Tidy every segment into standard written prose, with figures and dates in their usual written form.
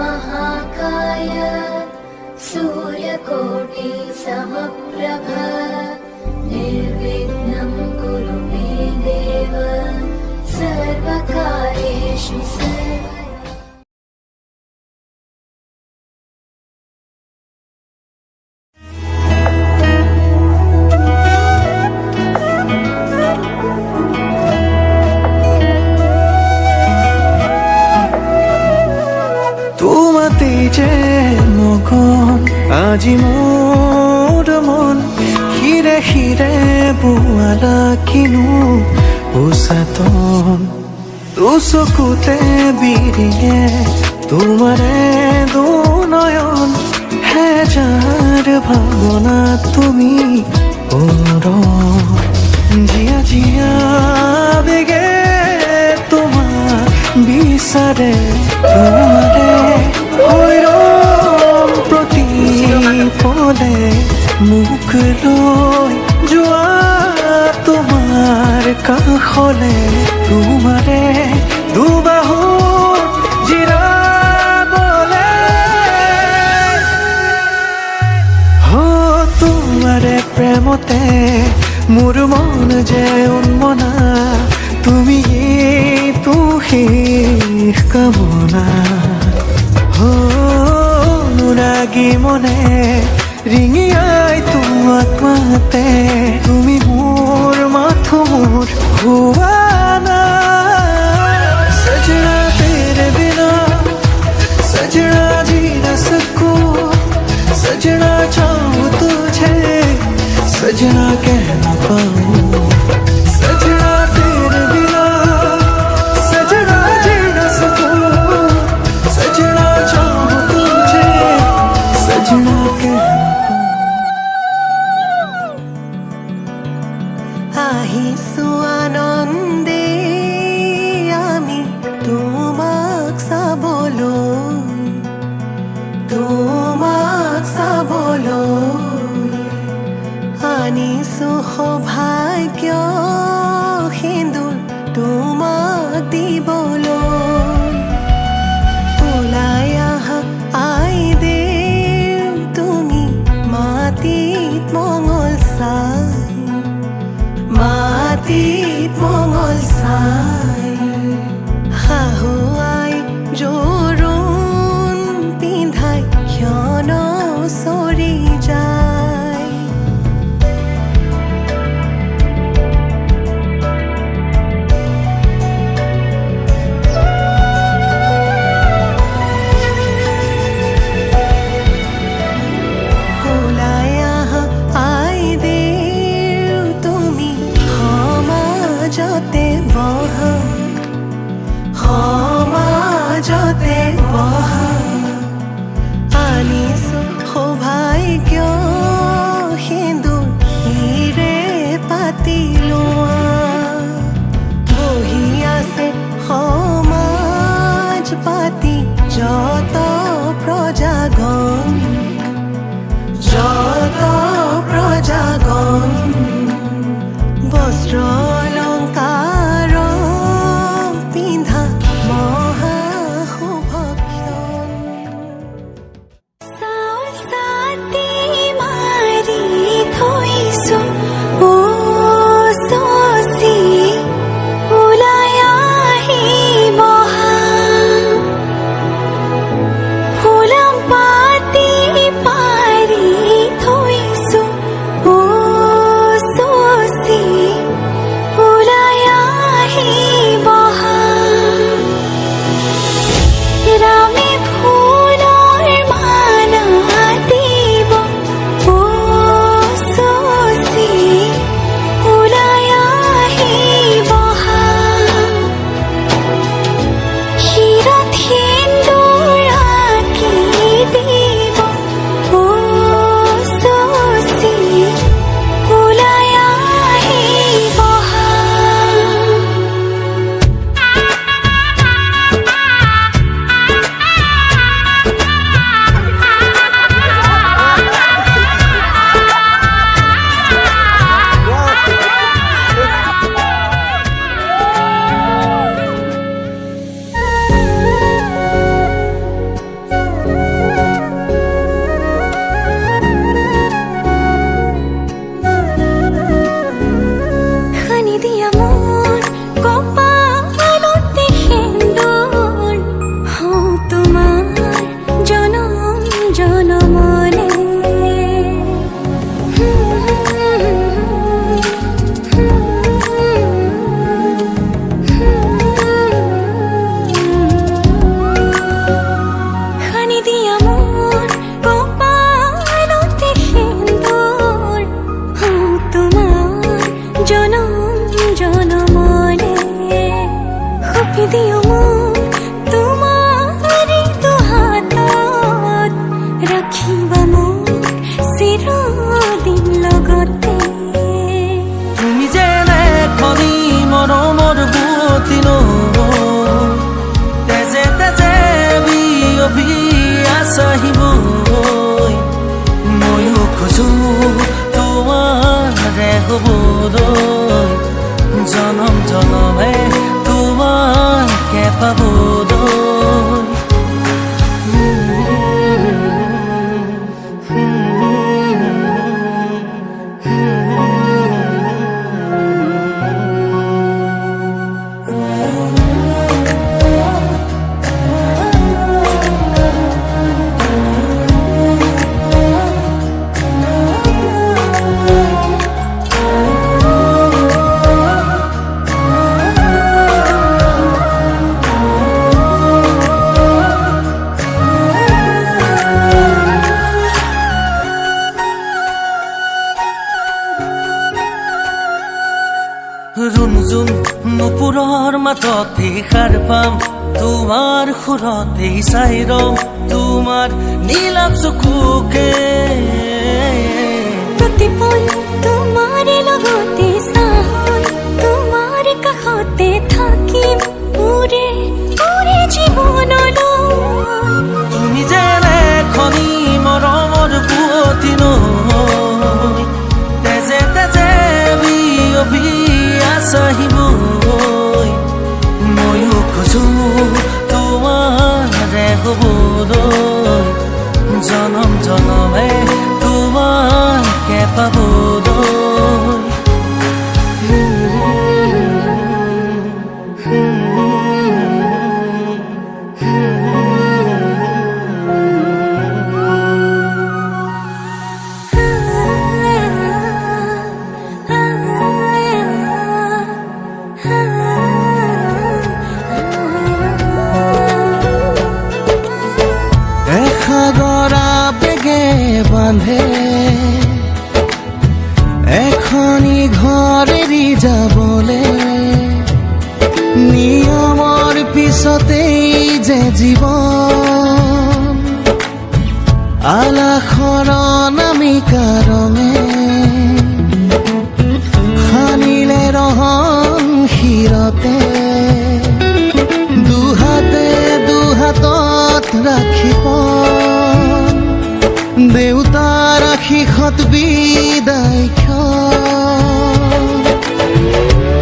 महाकाय सूर्यकोटि समप्रभ निर्विघ्नं कुरु मे देव सर्वकार्येषु सर्वदा। যে মগন আজি মোর মন হিরে হিরে বোৱালা কিনো উচাতন তোৰ চকুতে বিৰিয়ে তোমাৰে দুনয়ন হেজাৰ ভাৱনা তুমি জিয়া জিয়া বেগে তোমাক বিচাৰে তোমাৰে প্ৰতিপদে মুখ লৈ যোৱা তোমাৰ কাষলে তোমাৰে দুবাহু জিৰাবলে তোমাৰে প্ৰেমতে মোৰ মন যে উন্মনা তুমি শেষ কামনা অনুৰাগী মনে ৰিঙিয়াই তোমাক মাতে তুমি মোৰ মাথো মোৰ হুৱানা সজনা তেৰে বিনা সজনা जी न सकूं सजना चाहूं तुझे सजना कह न पाऊं सजना तेरे बिना सजना जी न सकूं सजना चाहूं तुझे सजना कह न पाऊं আহিছো আনন্দে সপোনতেই সাৰ পাম তোমাৰ সুৰতেই চাই ৰম তোমাৰ নীলাভ চকুকে প্ৰতিপল তোমাৰে লগতে চাহল তোমাৰ কাষতে থাকিম মোৰে মোৰে জীৱনলৈ তুমি যেনে খনি মৰমৰ বুৱতী নৈ তেজে তেজে বিয়পি আছাহিবৈ ময়ো খোজো তোমাৰে হ'বলৈ জনম জনমে তোমাকে পাবলৈ এসাগৰা বেগে বান্ধে এখনি ঘৰ এৰি যাবলে নিয়মৰ পিছতেই যে জীৱন আলাসৰ নামিকা ৰঙে সানিলে ৰহন শিৰতে দুহাতে দুহাতত ৰাখিব দেউতাৰ আশীষত বিদায়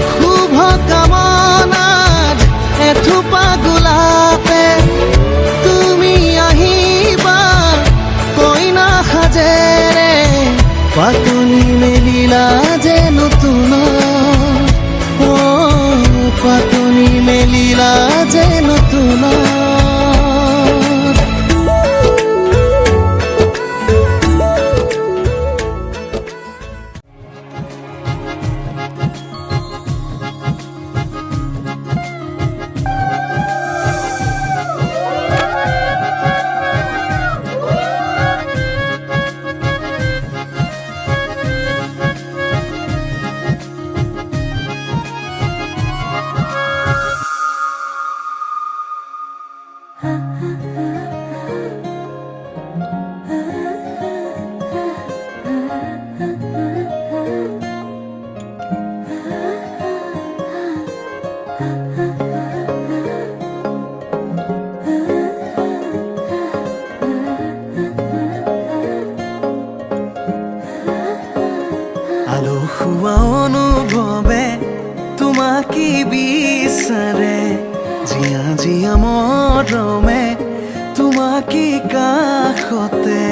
শুভ কামনাত এথোপা গোলাপে তুমি আহিবা কইনা সাজেৰে পাতনি মেলিলা যে নতুন পাতনি মেলিলা যে নতুন আলসুৱা অনুভৱে তোমাকে বিচাৰে জিয়া জিয়া মৰমে তোমাকে কাষতে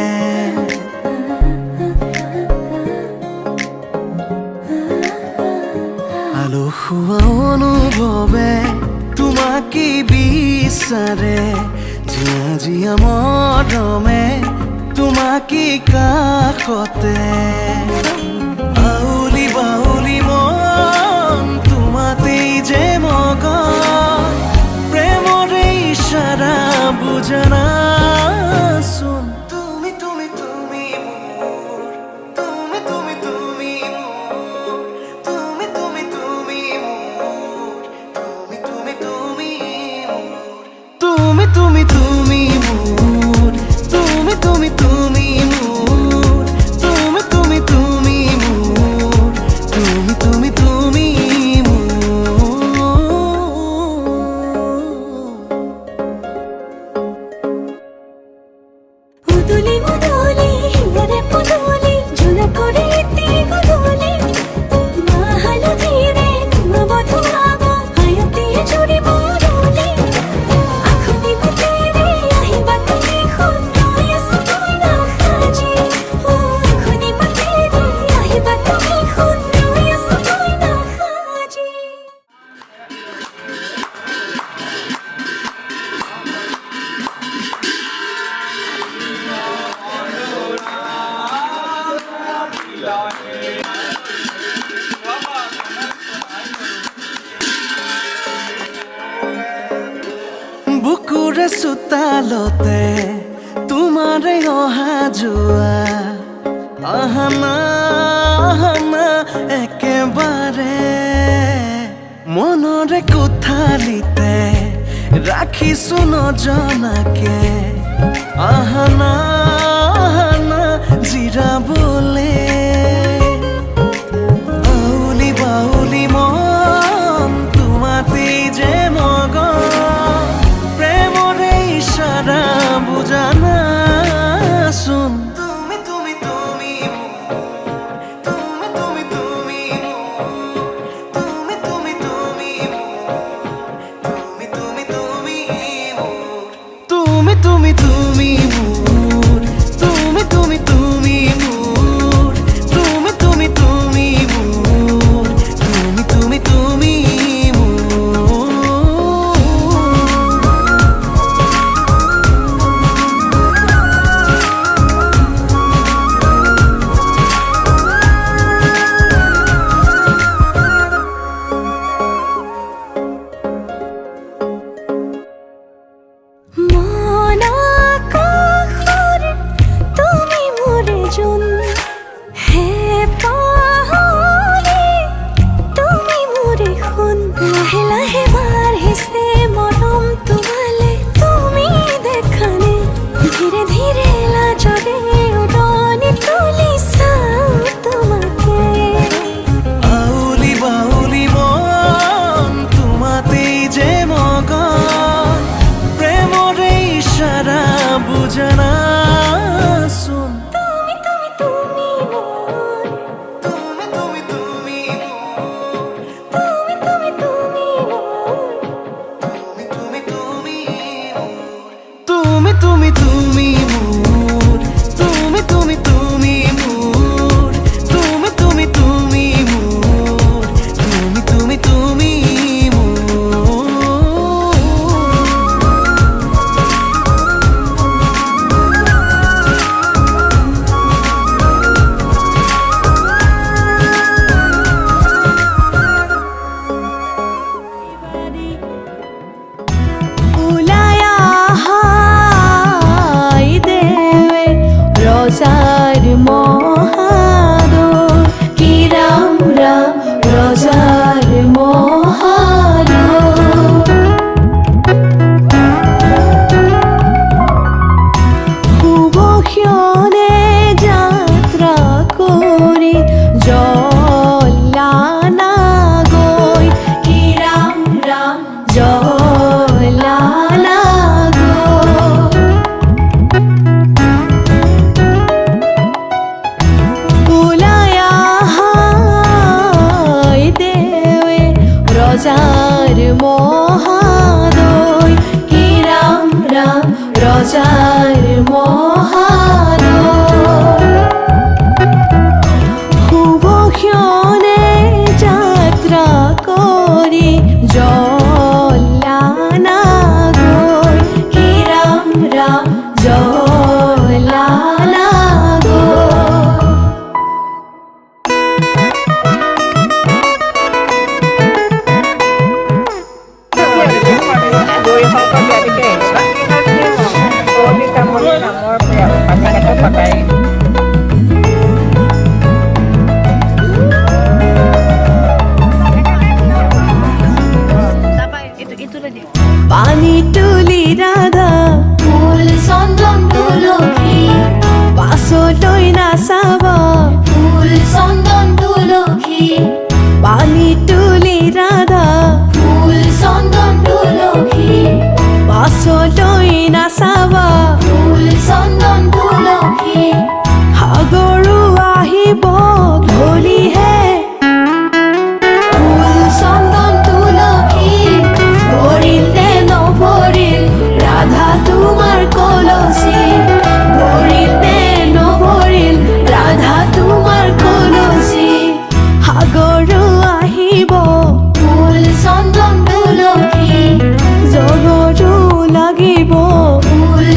আলসুৱা অনুভৱে তোমাকে বিচাৰে জিয়া জিয়া মৰমে তোমাকে কাষতে আউলি বাউলি মন তোমাতেই যে মগন প্ৰেমৰে ইশাৰা বুজনাচোন তুমি তুমি তুমি মোৰ তুমি তুমি তুমি মোৰ তুমি তুমি তুমি মোৰ তুমি তুমি তুমি মোৰ তুমি তুমি তুমি মোৰ তুমি তুমি তুমি মোৰ তুমি তুমি তুমি মোৰ তুমি তুমি তুমি উদুলি উদুলি হিয়ারে পুদুলি ঝুনা করে এতে গুদুলি মা হালো ধীরে তোমা বধুয়াব হায়তে জুড়ি বরুলি আখনি মুতেরে আহিবা তুমি খুন্নয় সুনা খাজি ও আখনি মুতেরে আহিবা তুমি খুন্নয় সুনা খাজি বুকুৰে চোতালতে তোমাৰে অহা যোৱা আহানা আহানা একেবাৰে মনৰে কোঠালিতে ৰাখিছো নজনাকে আহানা আহানা জিৰাবলে আউলি বাউলি মন তোমাতেই যে মগন প্ৰেমৰে ইশাৰা বুজানাচোন তুমি তুমি তুমি তুমি তুমি তুমি তুমি তুমি তুমি তুমি তুমি তুমি তুমি তুমি তুমি মোর তুমি তুমি তুমি মোর তুমি তুমি তুমি মোর তুমি তুমি তুমি মোর মন আকাশৰে তুমি মোৰে জোন হে পাহৰি তুমি মোৰে সোণ লাহে লাহে বাঢ়িছে মৰম তোমালে তুমি দেখানে ধীৰে ধীৰে লাজৰে উৰণি তুলি চাওঁ তোমাকে আউলি বাউলি মন তোমাতেই যে মগন প্ৰেমৰে ইশাৰা বুজানাচোন তুমি তুমি তুমি মোৰ তুমি তুমি তুমি তুমি তুমি তুমি মোৰ তুমি তুমি তুমি তুমি তুমি মোর তুমি তুমি তুমি মোর তুমি তুমি তুমি মোর তুমি তুমি তুমি মোর ওলাই আহাই দেৱে ৰজাৰ মহাদৰ কি ৰাম ৰাম ৰজাৰ মহাদৰ শুভক্ষণে যাত্ৰা কৰি জলানা গৈ কি ৰাম ৰাম জলানা গৈ ওলাই আহাই দেৱে ৰজাৰ মহাদয় কি ৰাম ৰাম ৰজাৰ মহাদয় শুভক্ষণে যাত্ৰা কৰি জলানা গৈ কি ৰাম ৰাম জলানা গৈ পানী তুলি ৰাধা ফুল চন্দন তুলসী পাছলৈ নাচাব ফুল চন্দন তুলসী পানী তুলি ৰাধা ফুল চন্দন তুলসী পাছলৈ নাচাব ফুল চন্দন তুলসী সাগৰো আহিব ধলিহে ফুল চন্দন তুলসী ভৰিল নে নভৰিল ৰাধা তোমাৰ কলচী ভৰিল নে নভৰিল ৰাধা তোমাৰ কলচী সাগৰো আহিব ফুল চন্দন তুলসী জগৰো লাগিব ফুল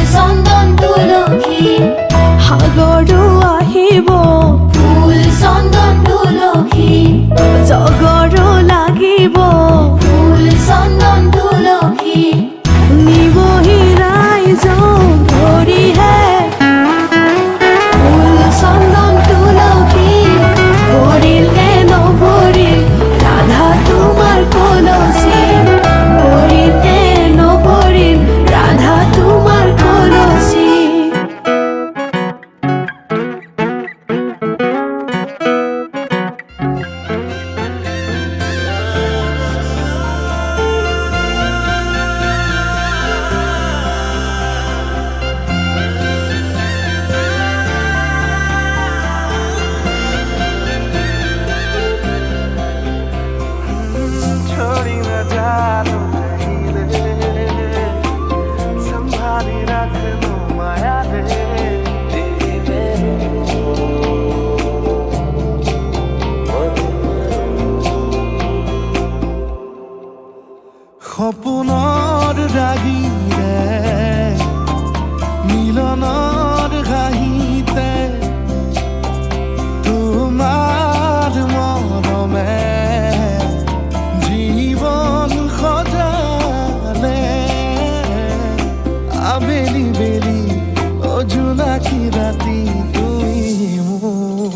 আবেলি বেলি ও জোনাকি ৰাতি তুমি মোৰ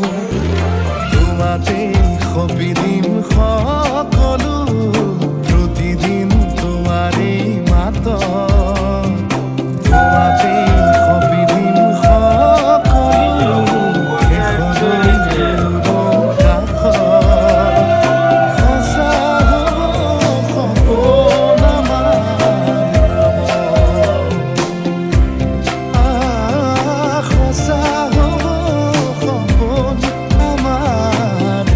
তোমাতে সপিদিম সকলো প্ৰতিদিন তোমাৰেই মাত তোমাতে সপিদিম সকলো শেষলৈ দূৰৰ কাষত সঁচা হ'ব সপোন আমাৰ সঁচা হ'ব সপোন আমাৰ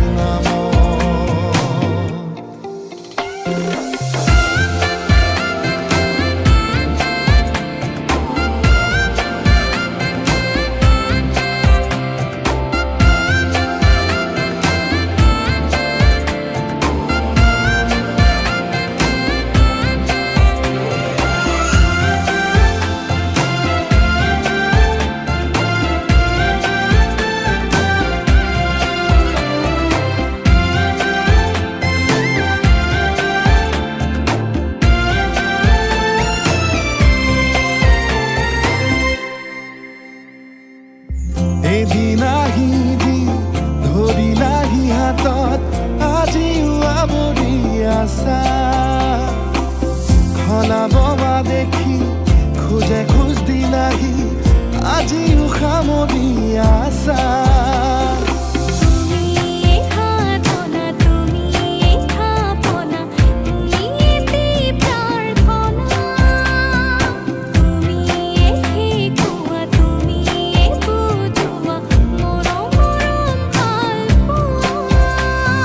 এদিন আহিবি ধৰিলাহি হাতত আজিও আৱৰি আছা খলাব বা দেখি খোজে খোজ দিলাহি আজিও সামৰি আছা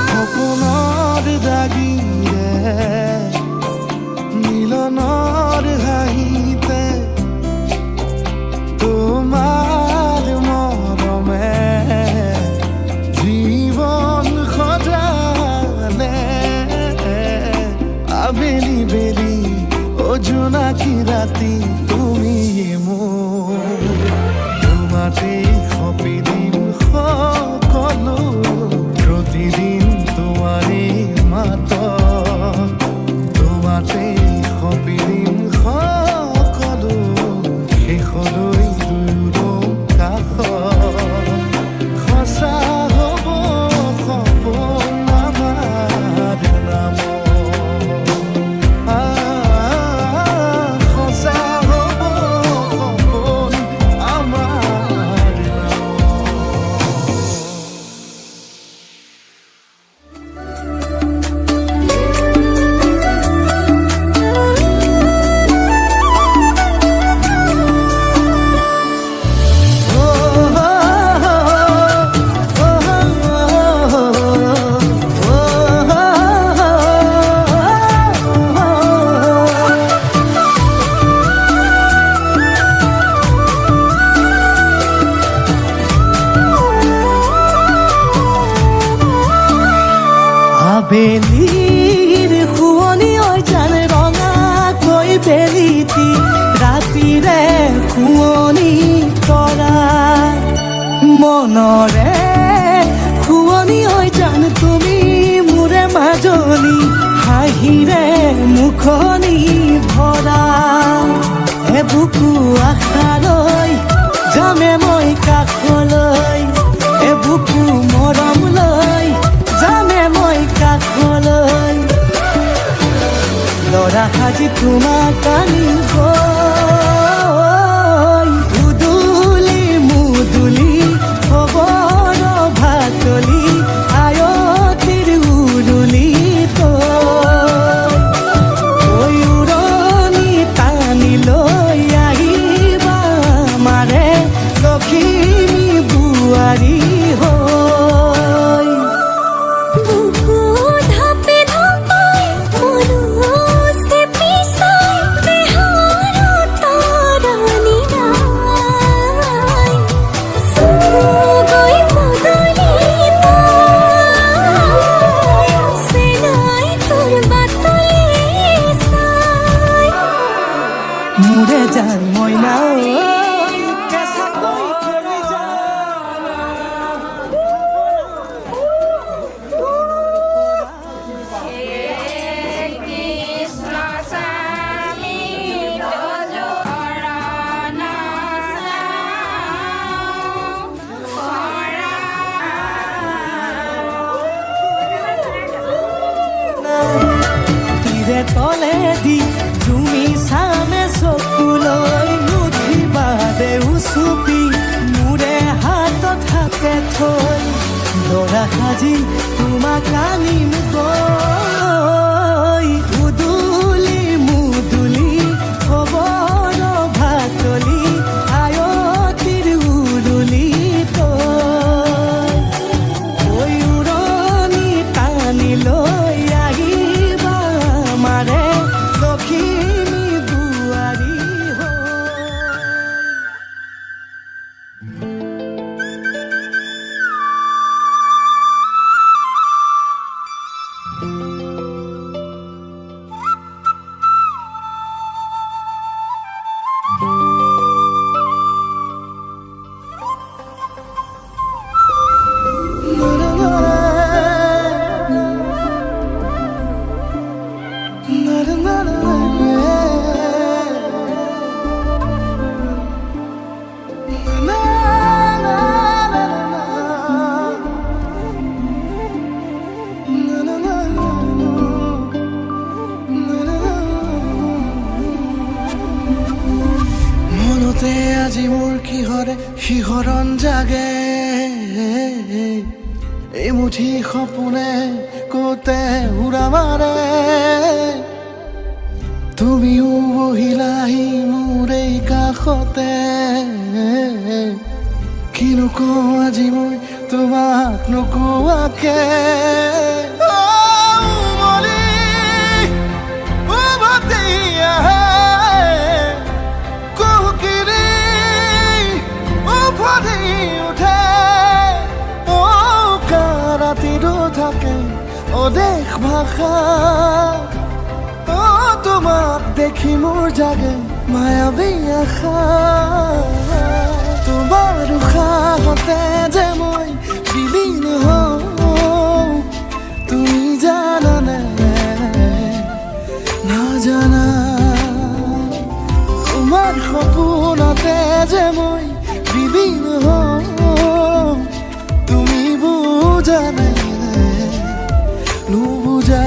সপোনৰ দাগিৰে মিলনৰ হাঁহিতে তোমাৰ মৰমে জীৱন সজালে আবেলি বেলি ও জোনাকি ৰাতি তুমি মোৰ তোমাতে সপিদিম সকলো প্ৰতিদিন তোমাৰেই মাত তোমাতে সপিদিম সকলো শেষলৈ দূৰৰ কাষত সঁচা হ'ব সপোন আমাৰ সঁচা হ'ব সপোন আমাৰ আবেলিৰ শুৱনি হৈ জানে ৰঙাকৈ বেলিটি ৰাতিৰে শুৱনি কৰা মনৰে শুৱনি হৈ জান তুমি মোৰে মাজনী হাঁহিৰে মুখনি ভৰা এবুকু আশালৈ যামে মই কাষলৈ এবুকু মৰম লৈ যামে মই কাষলৈ লৰা সাজি তোমাক আনিব উদুলি মুদুলি খবৰ ভাতলি আয়তিৰ উৰুলি তই উৰণি টানি লৈ আহিবা মাৰে লখিমী বোৱাৰী হৈ বুকু ধাপে ধাপাই মনুষ্যে পিছাই বেহাৰ তৰণি নাই চকু গৈ বদলি চেনাই তোৰ বাটলে চাই মোৰে জান মইনা কৃষ্ণ স্বামী হৈ দৰা সাজি তোমাক আনিম গৈ উদুলি মুদুলি খবৰ ভাতলি আয়তিৰ উৰুলি তই উৰণি টানি লৈ আহিবা আমাৰে লখিমী বোৱাৰী হৈ। মনতে আজি মোৰ কিহৰে শিহৰণ জাগে এই মুঠি সপোনে কতে উৰা মাৰে তুমিও বহিলাহি মোৰ এই কাষতে কিনো কওঁ আজি মই তোমাক নোকোৱাকে থাকে অদেশ ভাষা তোমাক দেখি মোৰ জাগে মায়াবী আশা তোমাৰ উশাহতে যে মই বিলীন হওঁ তুমি জানানে নাজানা তোমাৰ সপোনতে যে মই বিলীন হওঁ তুমি বুজানে নুবুজা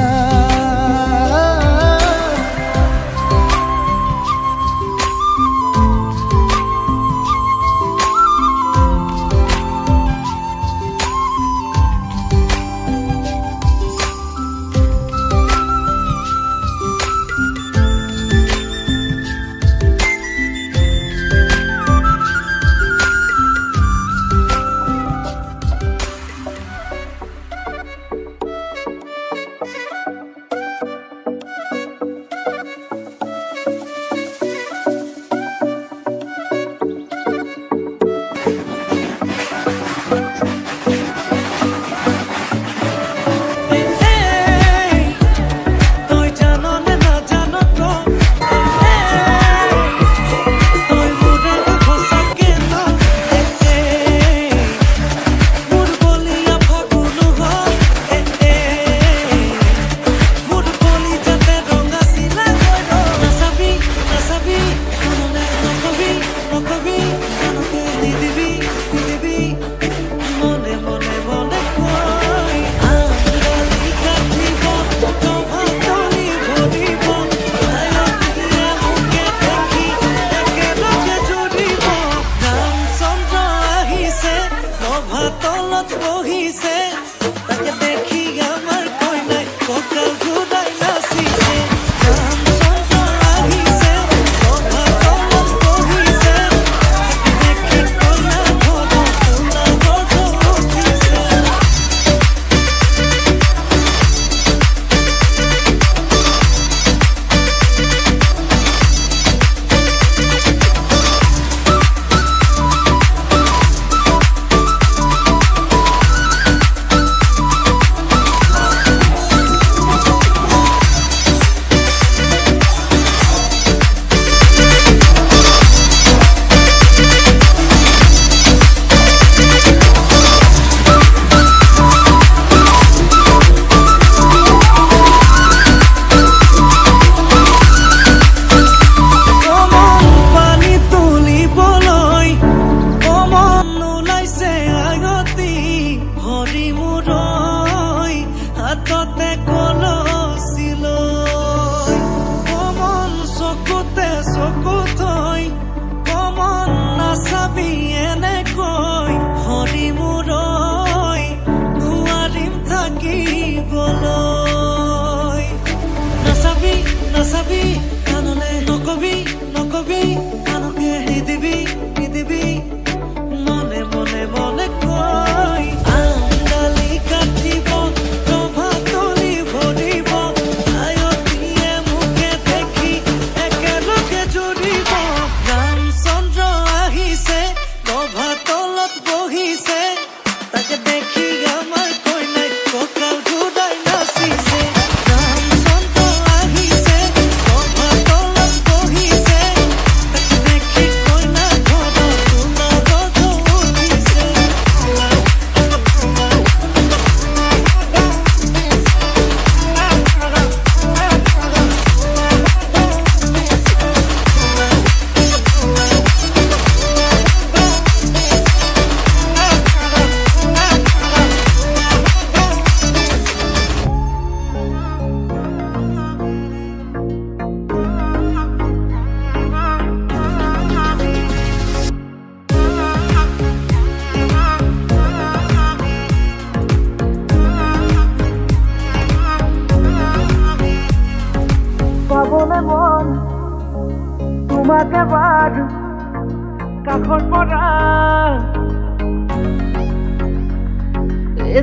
একেবাৰ কাষৰ পৰা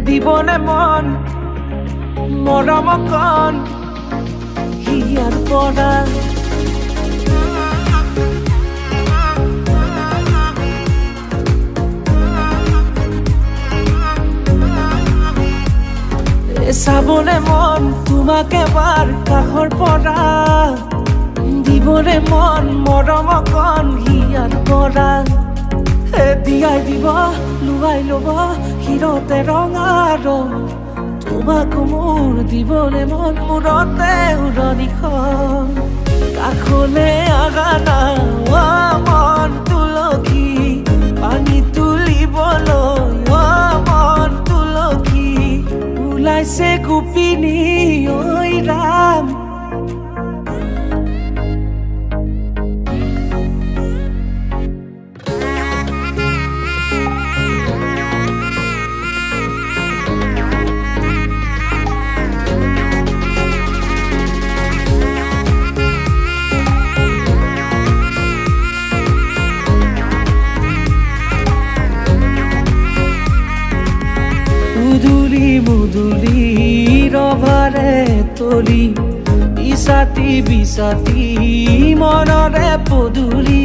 দিবনে মন মৰম কণ হিয়াৰ পৰা চাবনে মন তোমাক এবাৰ কাষৰ পৰা দিবনে মন মৰম কণ হিয়াৰ পৰা দিয়াই দিব লুৱাই ল'ব হিৰতে ৰঙা ৰং তোমাক মোৰ দিবনে মন মূৰতে উৰণিখন কাষলে আগা না মন তুলসী পানী তুলিবলৈ মন তুলসী ওলাইছে গোপিনী ঐ ৰাম মুদুলি ৰভাৰে তলি ইছাতি বিছাতি মনৰে পদুলি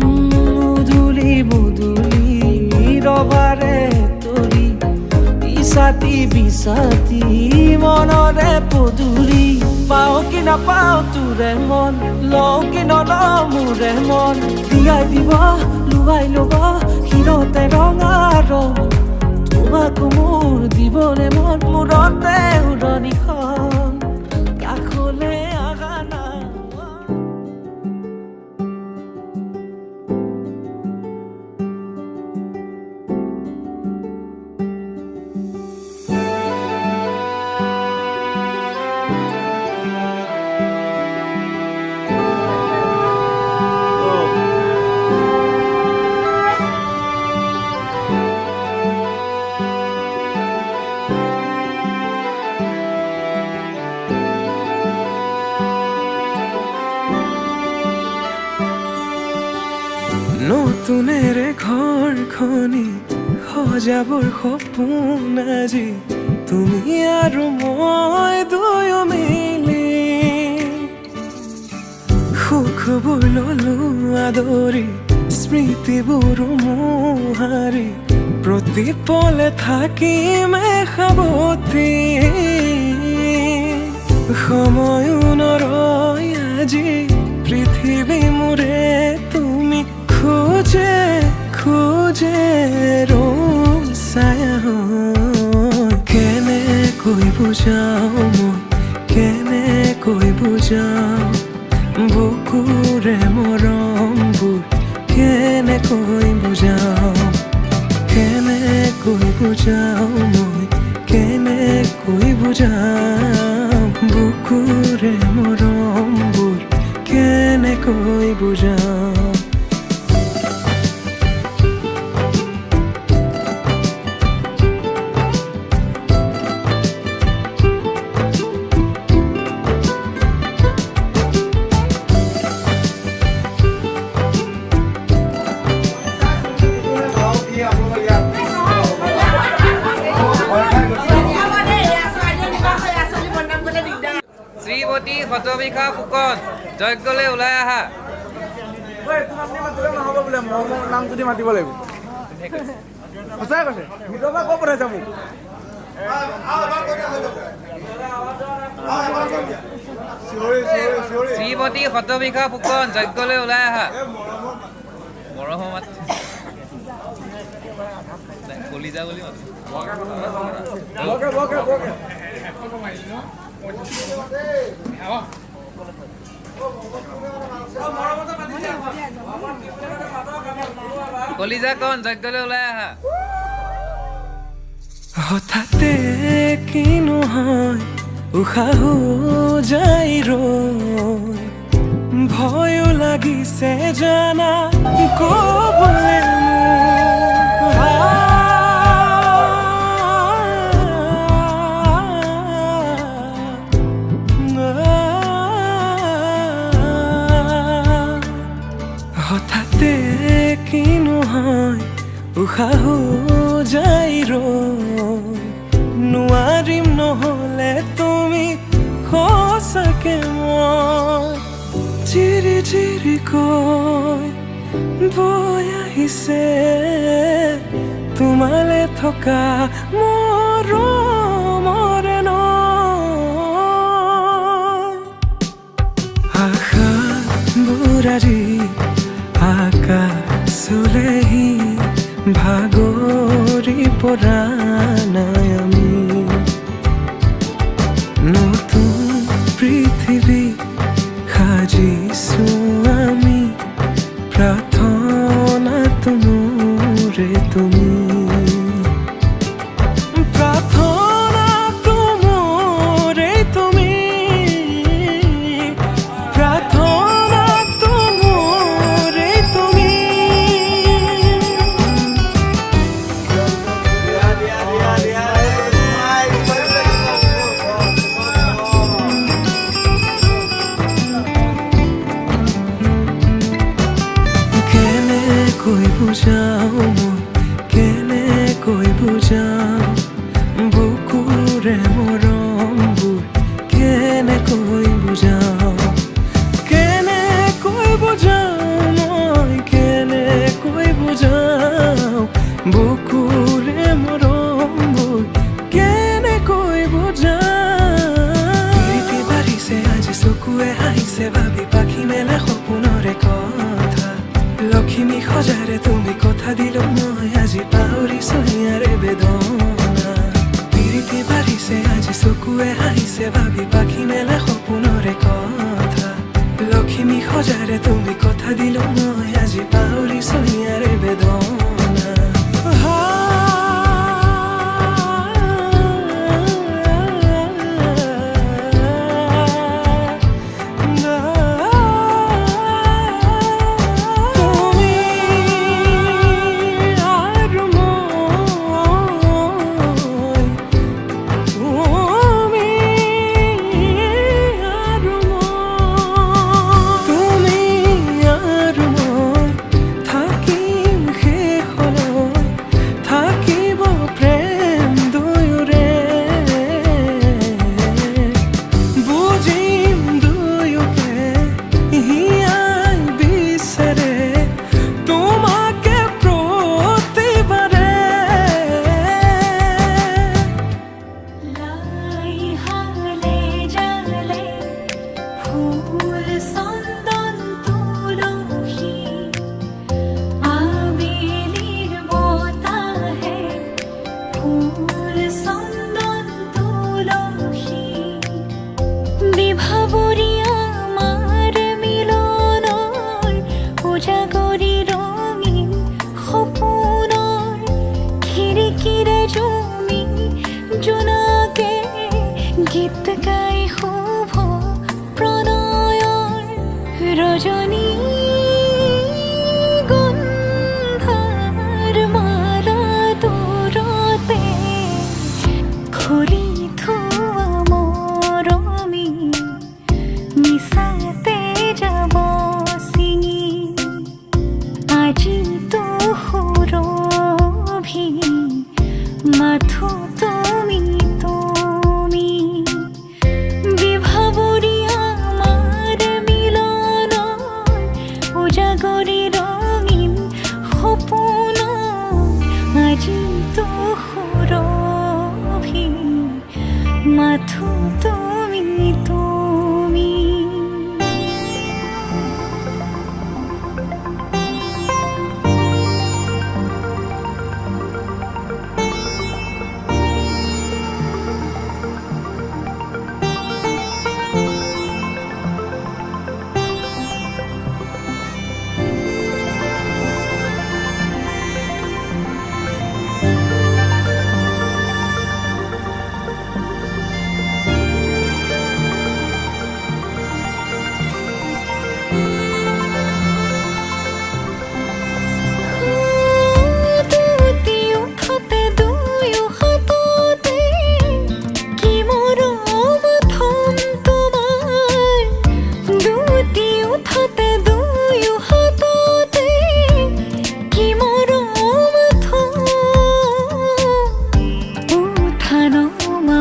মুদুলি মুদুলি ৰভাৰে তলি ইছাতি বিছাতি মনৰে পদুলি পাও কি নাপাও তোৰে মন লওঁ কি নলওঁ মোৰে মন দিয়াই দিব লুৱাই ল'ব হিৰতে ৰঙা ৰং তোমাক মোৰ দিবনে মন মূৰতে উৰণিখন কাষলে আগা না নতুনেৰে ঘৰখনি সজাবৰ সপোন আজি তুমি আৰু মই দুয়ো মিলি সুখবোৰ ললো আদৰি স্মৃতিবোৰ মোহাৰি প্ৰতি পলে থাকিম সাৱতি সময়ো নৰয় আজি পৃথিৱী মোৰে তুমি খোজে খোজে ৰং ছায়া কেনেকৈ বুজাওঁ মই কেনেকৈ বুজাওঁ বুকুৰে মৰমবোৰ কেনেকৈ বুজাওঁ কেনেকৈ বুজাওঁ মই কেনেকৈ বুজাওঁ বুকুৰে মৰমবোৰ কেনেকৈ বুজাওঁ শ্ৰীমতী শতবিঘা ফুকন যজ্ঞলৈ ওলাই আহা নহ'ব বোলে মোৰ নাম যদি মাতিব লাগিব সঁচাই কৈছে ভিতৰৰ পৰা ক'ৰ পঠাইছা মোক শ্ৰীমতী শতবিঘা ফুকন যজ্ঞলৈ ওলাই আহা মৰম মাত কলিজা বুলি মাত কলিজা কন যজ্ঞলৈ ওলাই আহা হঠাতে কিনো হয় উশাহ যাই ৰৈ ভয়ো লাগিছে জানা ক'বলে চিৰি চিৰিকৈ বৈ আহিছে তোমালে থকা মৰমৰে নৈ আশাবোৰ আজি আকাশ চুলেহি ভাগৰি পৰা নাই আমি নতুন পৃথিৱী সাজিছো আমি প্ৰাৰ্থনা তোমৰে তুমি প্ৰাৰ্থনা তোমৰে তুমি প্ৰাৰ্থনা তোমৰে তুমি কেনেকৈ বুজাও মই কেনেকৈ বুজাও বুকুৰে মৰমবোৰ কেনেকৈ বুজাও কেনেকৈ বুজাও মই কেনেকৈ বুজাও বুকুৰে মৰমবোৰ কেনেকৈ বুজাও প্ৰীতি বাঢ়িছে আজি চকুৱে হাঁহিছে ভাবি পাখি মেলা সপোনৰে কথা লক্ষ্মী সজাৰে তুমি কথা দিলো মই আজি পাহৰিছো হিয়াৰে বেদনা প্ৰীতি বাঢ়িছে আজি চকুৱে হাঁহিছে ভাবি পাখি মেলা সপোনৰে কথা লক্ষ্মী সজাৰে তুমি কথা দিলো মই আজি পাহৰিছো হিয়াৰে বেদনা গীত গাই শুভ প্ৰণয়ৰ ৰজনী গন্ধাৰ মালা দূৰতে খুলি থোৱা মৰমী মিছাতে যাব ছিঙি আজিতো সুৰভি মাথো তুমি মাথো তুমি তুমি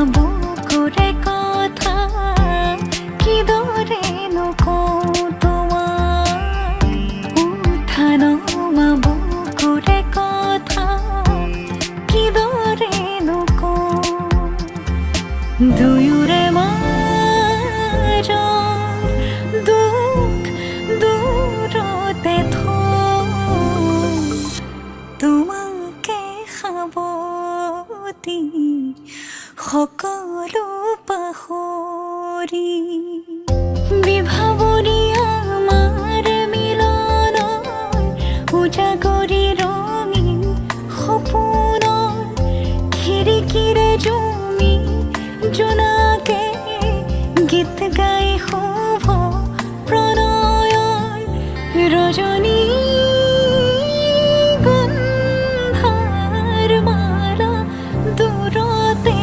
বুকুৰে কথা কিদৰেনো কওঁ দুয়োৰে মাজৰ দুখ দূৰতে থৈ তোমাকে সাৱটি সকলো পাহৰি বিভাৱনী আমাৰ মিলনৰ উজাগৰি ৰঙীন সপোনৰ খিৰিকীৰে জুমি জোনাকে গীত গাই শুভ প্ৰণয়ৰ ৰজনী গন্ধাৰ মালা দূৰতে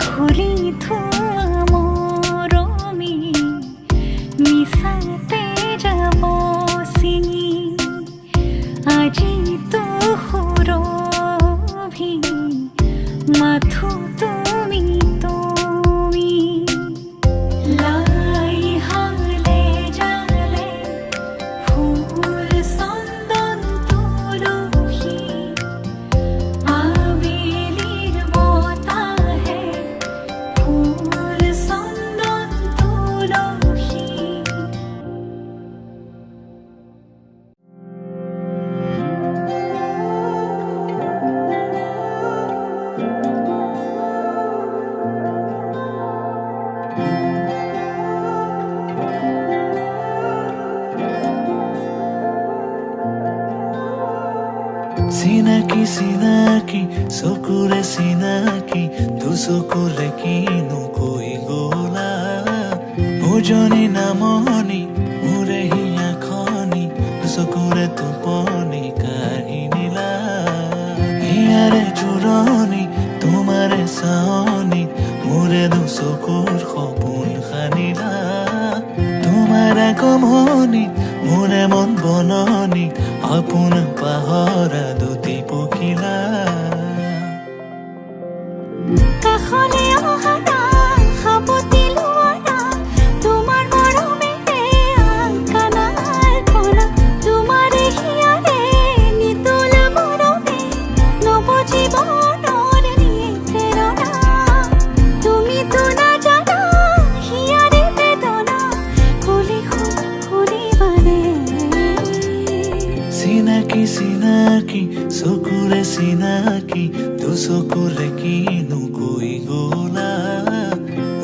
ঘূৰি থোৱা মৰমী মিছাতে যাব ছিঙি আজিতো সুৰভি মাথো তুমি তুমি লাই হালে জালে ফুল চন্দন তুলসী আবেলিৰ বতাহে ফুল চন্দন তুলসী চিনাকি চিনাকি চকুৰে চিনাকি দুচকুৰে কিনো কৈ গলা উজনি নামনি মোৰে হিয়াখনি দুচকুৰে টোপনি কাঢ়ি নিলা হিয়াৰে জোৰণি তোমাৰে চাৱনি মোৰে দুচকুৰ সপোন সানিলা তোমাৰ আগমনি মোৰে মন বননি আপোন পাহৰা দুটি পখিলা কাষলে অহা না সাৱটি লোৱা না তোমাৰ মৰমেৰে আকানাল কলা তোমাৰে হিয়াৰে নিতল মৰমে নৱ জীৱনৰ নিয়ে প্ৰেৰণা তুমিতো নাজানা হিয়াৰে বেদনা কলি শুনিবানে চিনাকি চিনাকি চকুৰে চিনাকি দুচকুৰে কিনো কৈ গলা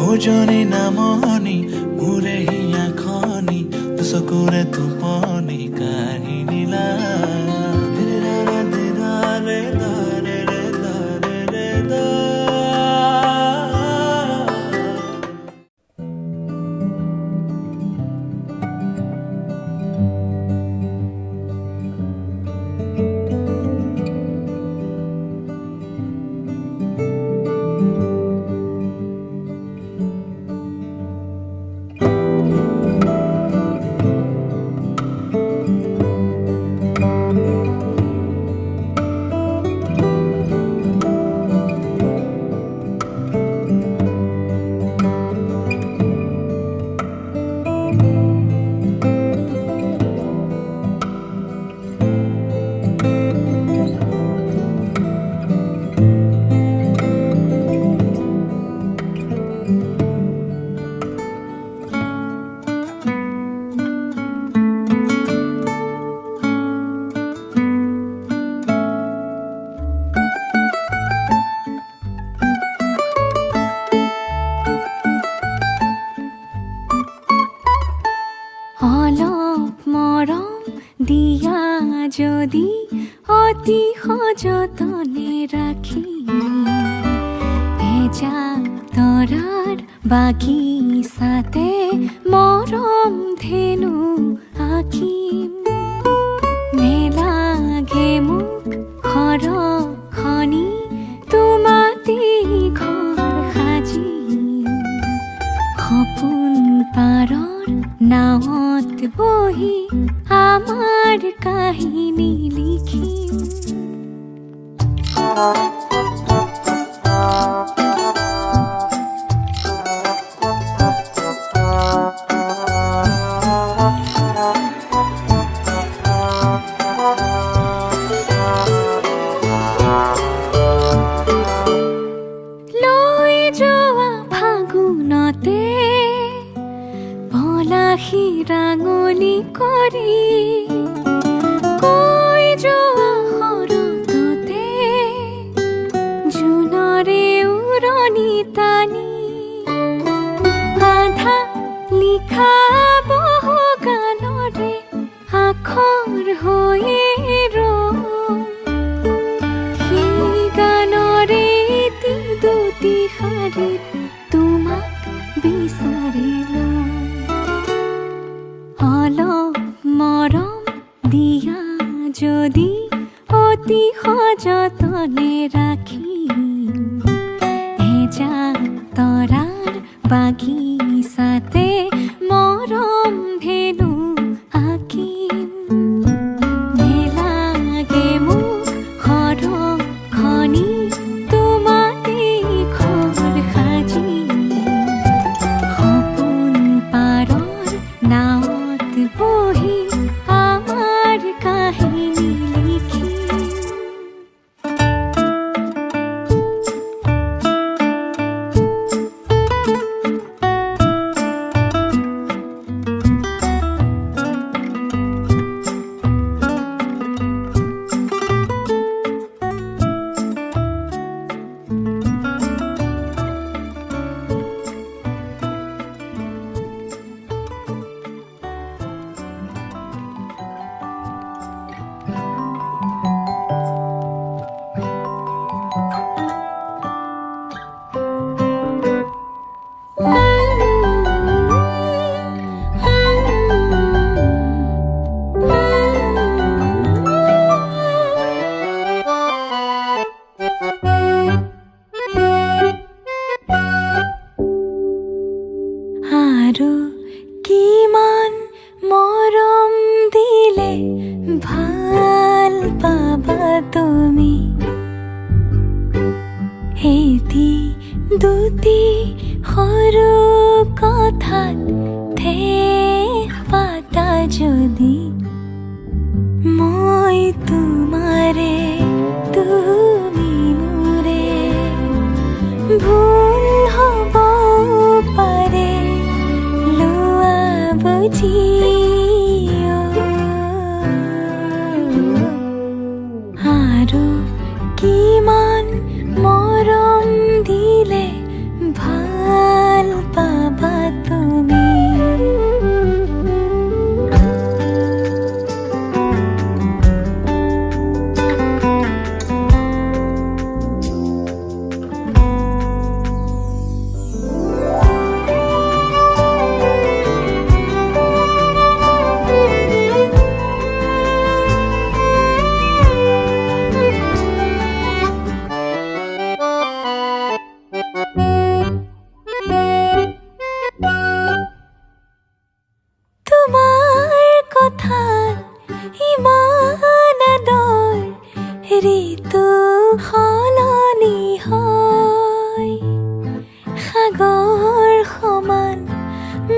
উজনি নামনি মোৰে হিয়াখনি দুচকুৰে টোপনি কাঢ়ি নিলা দিৰাৰে দিৰাৰে দাৰে ৰে দাৰে ৰে দা অলপ মৰম দিয়া যদি অতি সযতনে ৰাখি এজাক তৰাৰ বাগিচাতে মৰম ধেনু আঁকিম নেলাগে মোক খৰখনি তোমাতে ঘৰ সাজিম সপোন পাৰৰ নাৱত বহি আমাৰ কাহিনী লিখিম লৈ ৰাঙনি কৰি কৈ যোৱা সৰততে জোনৰে উৰণি টানি আধা লিখা বহু গানৰে আখৰ হৈয়ে ৰম সেই গানৰে এটি দুটি শাৰীত তোমাক বিচাৰিলোঁ অলপ মৰম দিয়া যদি অতি সযতনে ৰাখিম এজাক তৰাৰ বাগিচাতে মৰম ধেনু আঁকিম নেলাগে মোক সৰখনি তোমাতে ঘৰ সাজি সপোন পাৰৰ নাৱত বহি আমাৰ কাহিনী লিখিম আৰু কিমান মৰম দিলে ভাল পাবা তুমি এটি দুটি সৰু কথাত ঠেক পাতা যদি মই তোমাৰে তুমি মোৰে ভুল হ'ব পাৰে লোৱা বুজি আৰু কিমান মৰম দিলে ভাল পাবা তুমি ইমান আদৰ ঋতু সলনি হয় সাগৰ সমান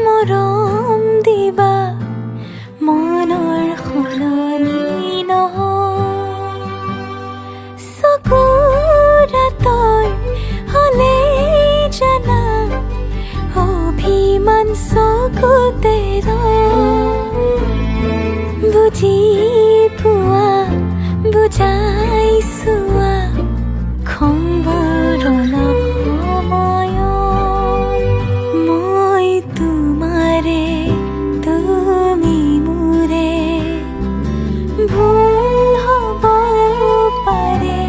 মৰম দিবা মনৰ সলনি নহয় চকুৰ আঁতৰ হ'লে জানা অভিমান চকুতে বুজি পোৱা বুজাই চোৱা খংবোৰ অলপ সময়ত মই তোমাৰে তুমি মোৰে ভুল হ'ব পাৰে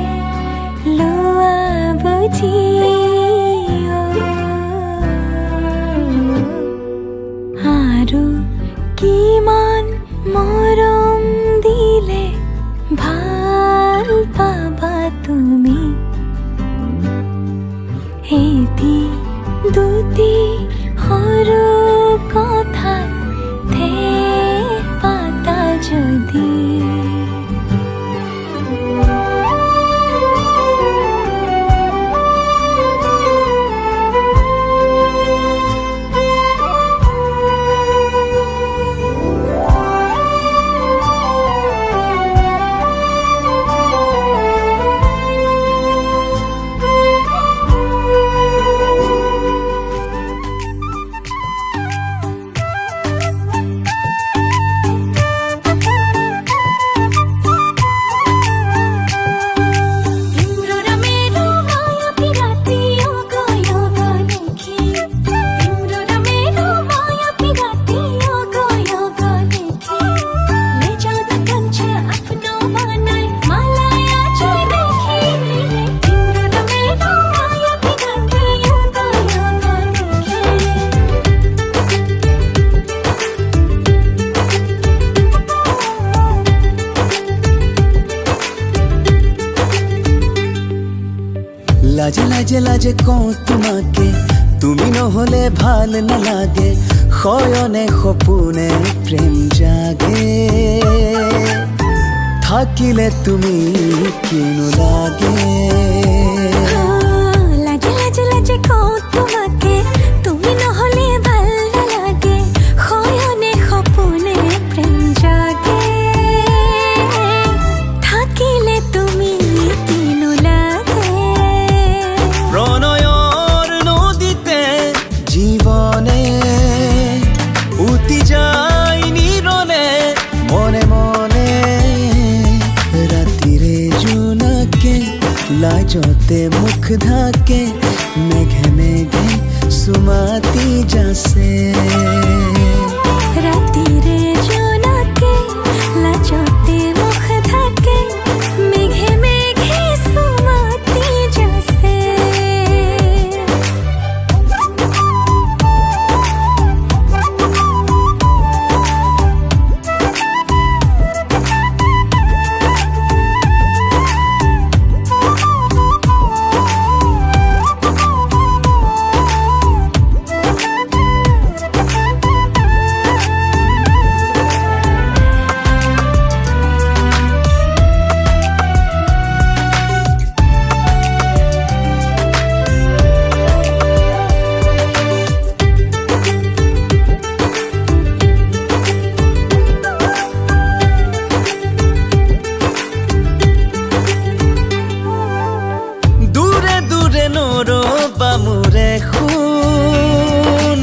লোৱা বুজি আৰু কিমান মৰম দিলে ভাল পাবা তুমি এটি দুটি সৰু কথাত ঠেক পাতা যদি লাজে লাজে কওঁ তোমাকে তুমি নহলে ভাল নালাগে শয়নে সপোনে প্ৰেম জাগে থাকিলে তুমি কিনো লাগে লাজে লাজে লাজে কওঁ তোমাকে তুমি নহলে ভাল নালাগে শয়নে সপোনে প্ৰেম জাগে থাকিলে তুমি কিনো লাগে প্ৰণয়ৰ নদীতে জীৱনে উটি যায় নিৰলে মনে মনে ৰাতিৰে জোনাকে লাজতে মুখ ঢাকে মেঘে মেঘে সুমাতি যাছে ৰাতিৰে জোনাকে লাজতে মুখ থাকে মেঘে মেঘে সুমাতি যাছে দূৰে দূৰে নৰবা মোৰে শুন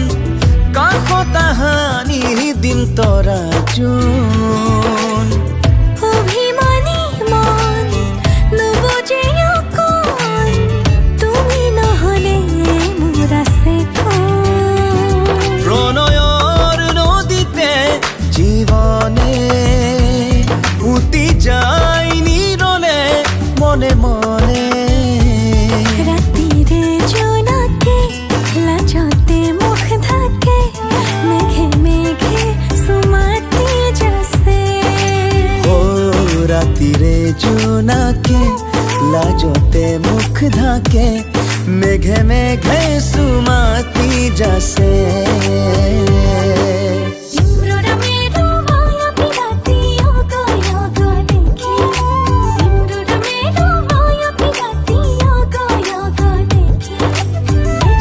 কাষত আহানি দিম তৰা জোন অভিমানী মন নুবুজে অকণ তুমি নহলে মোৰ আছে কোন প্ৰণয়ৰ নদীতে জীৱনে উটি যায় নিৰলে মনে মনে ৰাতিৰে জোনাকে লাজতে মুখ থাকে মেঘে মেঘে সুমাতি যাছে ও ৰাতিৰে জোনাকে লাজতে মুখ ঢাকে মেঘে মেঘে সুমাতি যাছে ইন্দ্ররামেরু মায়া পিরাতি যোগ যোগ দেখি ইন্দ্ররামেরু মায়া পিরাতি যোগ যোগ দেখি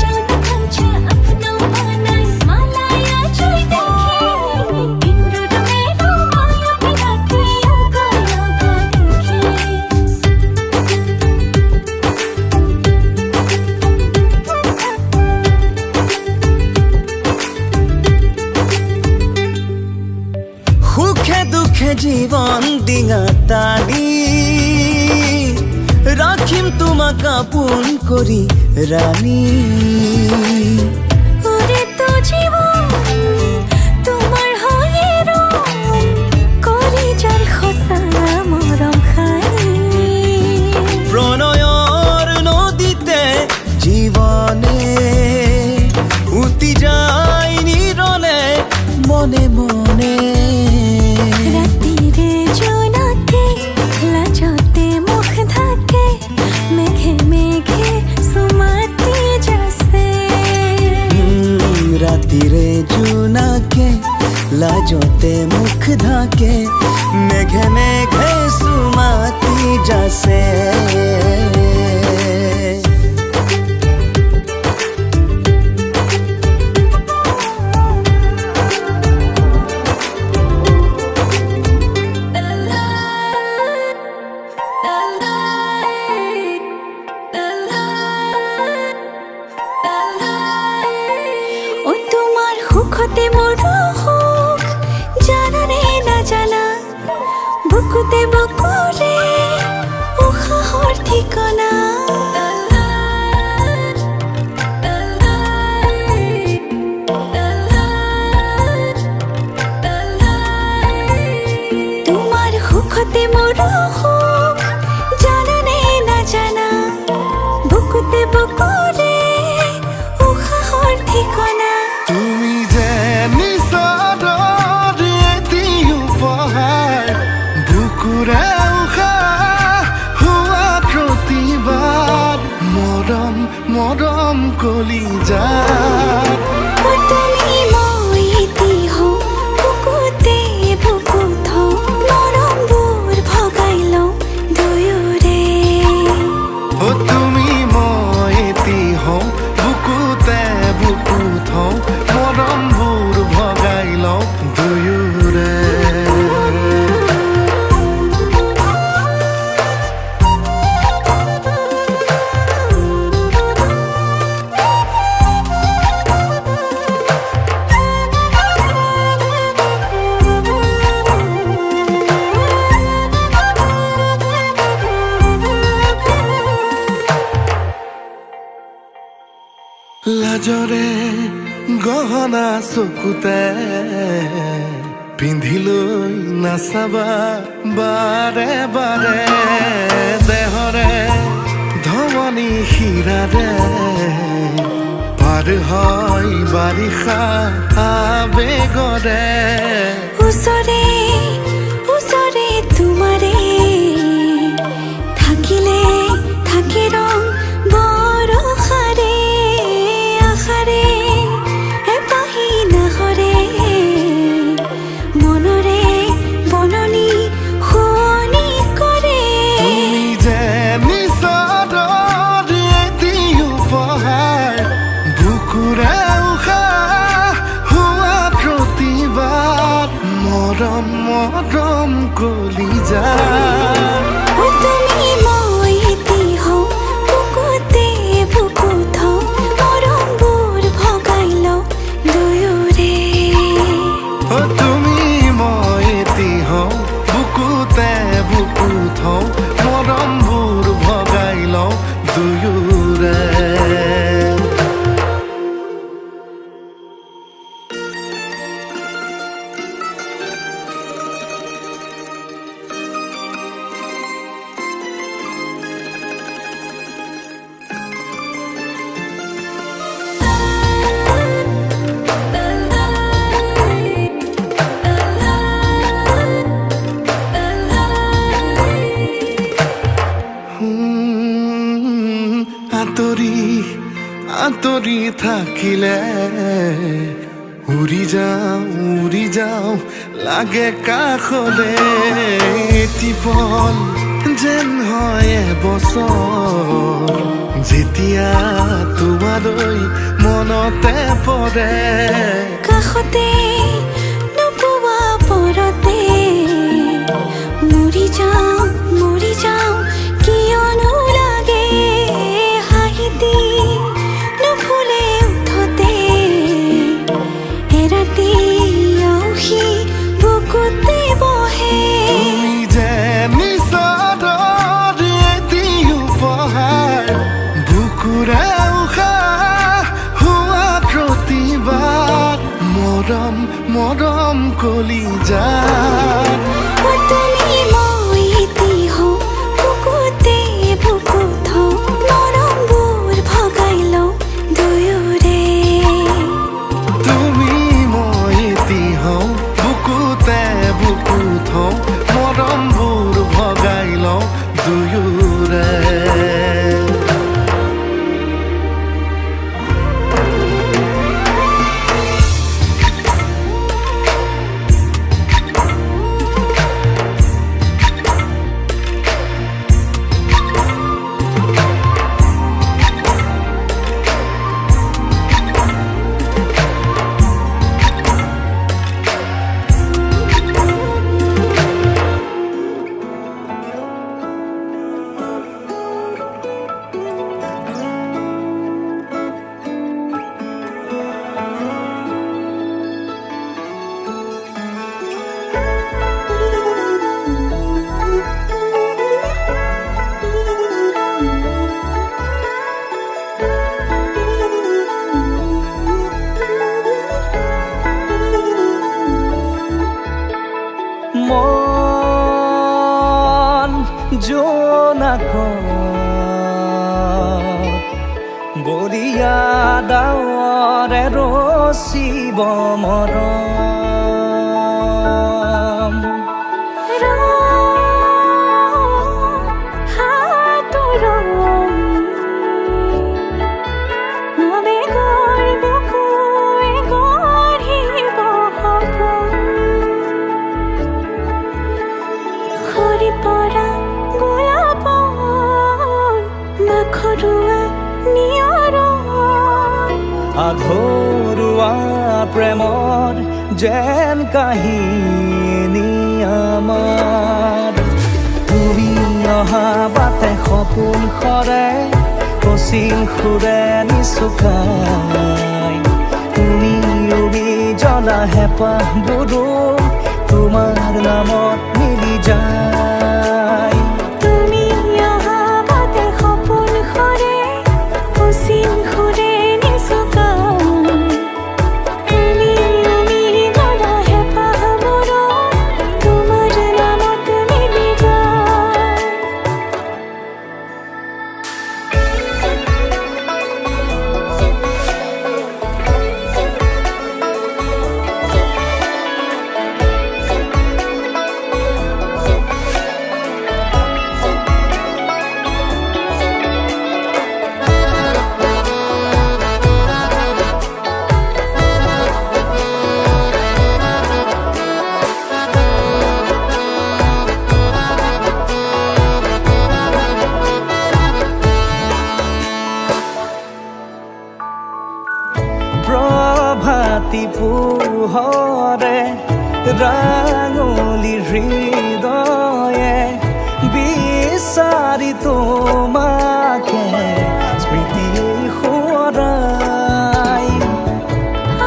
জন কাঞ্চে আপনা বানাই মালায়া জয় দেখি ইন্দ্ররামেরু মায়া পিরাতি যোগ যোগ দেখি সুখে দুখে জীৱন ডিঙা টানি ৰাখিম তোমাক আপোন কৰি ৰাণী ওৰে তো জীবন তোমাৰ হয়ে ৰং কৰি যাৰ খোসা মৰম খানি প্ৰণয়ৰ নদীতে জীৱনে উটি যায় নিৰলে মনে মনে ৰাতিৰে জোনাকে লাজতে মুখ থাকে মেঘে মেঘে সুমাতি যাছে ৰাতিৰে জোনাকে লাজতে মুখ ঢাকে মেঘে মেঘে সুমাতি যাছে ও তোমাৰ সুখতে মোৰ সুখ জানানে না জানা বুকুতে বকুৰে উশাহৰ ঠিকনা তোমাৰ সুখতে মোৰ সুখ জানানে না জানা বুকুতে বকুৰে উশাহৰ ঠিকনা তুমি যে নিচা মৰম কলিজা তুমি মই এটি হওঁ বুকুতে বুকু থওঁ মৰমবোৰ ভগাই লওঁ দুয়োৰে ও তুমি মই এটি হওঁ বুকুতে বুকু থওঁ মৰমবোৰ ভগাই লওঁ দুয়োৰে লাজৰে গহনা চকুতে পিন্ধিলৈ নাচাবা বাৰে বাৰে দেহৰে ধমনী শিৰাৰে পাৰ হয় বাৰিষা আবেগৰে ওচৰে ওচৰে তোমাৰে থাকিলে থাকে ৰং বৰষাৰে আশাৰে এপাহি নাহৰে মনৰে বননি শুৱনি কৰে তুমি যে নিচৰ এটি উপহাৰ বুকুৰে উশাহ হোৱা প্ৰতিবাদ মৰম মৰম কলিজা তুমি মই এটি হওঁ বুকুতে বুকু থওঁ মৰমবোৰ ভগাই লওঁ দুয়োৰে ও তুমি মই এটি হওঁ বুকুতে বুকু থওঁ মৰমবোৰ ভগাই লওঁ দুয়োৰে আঁতৰি আঁতৰি থাকিলে উৰি যাওঁ লাগে কাষলে এটি পল যেন হয় এবছৰ যেতিয়া তোমালৈ মনতে পৰে কাষতে নোপোৱা পৰতে মৰি যাওঁ কিয়নো লাগে হাঁহিতি নুফুলে উঠতে এৰাতি আউসী বুকুতে বহে তুমি যে নিচৰ এটি উপহাৰ বুকুৰে উশাহ হোৱা প্ৰতিবাদ মৰম মৰম কলিজা তুমি মই এটি হওঁ বুকুতে বুকু থওঁ মৰমবোৰ ভগাই লওঁ দুয়োৰে তুমি মই এটি হওঁ বুকুতে বুকু থওঁ মৰমবোৰ ভগাই লওঁ দুয়োৰে মন জোনাকত বলিয়া ডাৱৰে ৰচিব মৰম আধৰুৱা প্ৰেমৰ যেন কাহিনী আমাৰ তুমি অহা বাটে সপোন সৰে কচিল সুৰে নিচুকাই তুমি উবি জ্বলা হেঁপাহবোৰো তোমাৰ নামত মিলি যায় তুমি অহা বাটে সপোন সৰে কচিল সুৰে নিচুকাই তুমি উবি জ্বলা হেঁপাহবোৰো তোমাৰ নামত মিলি যায় প্ৰভাতী পোহৰে ৰাঙলী হৃদয়ে বিচাৰি তোমাকে স্মৃতি সোঁৱৰাই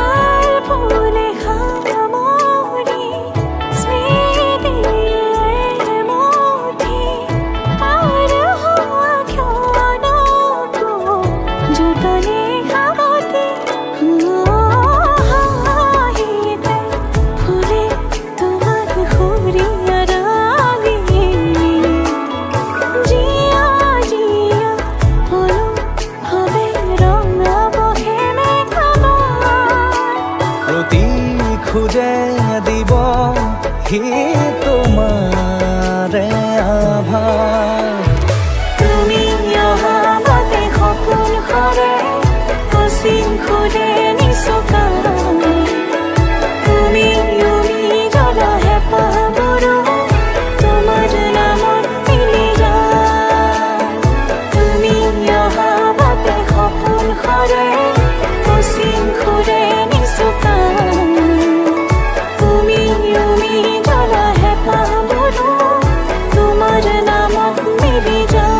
আর ফুলে খামরি স্মৃতিয়ে মুঠি আর হওয়া ক্ষণকো যতনে খাবতি হাহিতে ফুলে তোমার হুরিয়া রাঙি জিয়া জিয়া হলো হবে রঙা বহে মেঘাবার প্ৰতি খোজে দিব সি তোমাৰে আভাস তুমি অহা বাটে সপোন সৰে কচিল সুৰে নিচুকাই তুমি উবি জ্বলা হেঁপাহবোৰো তোমাৰ নামত মিলি যায় তুমি অহা বাটে সপোন সৰে কচিল সুৰে নিচুকাই তুমি উবি জ্বলা হেঁপাহবোৰো তোমাৰ নামত মিলি যায়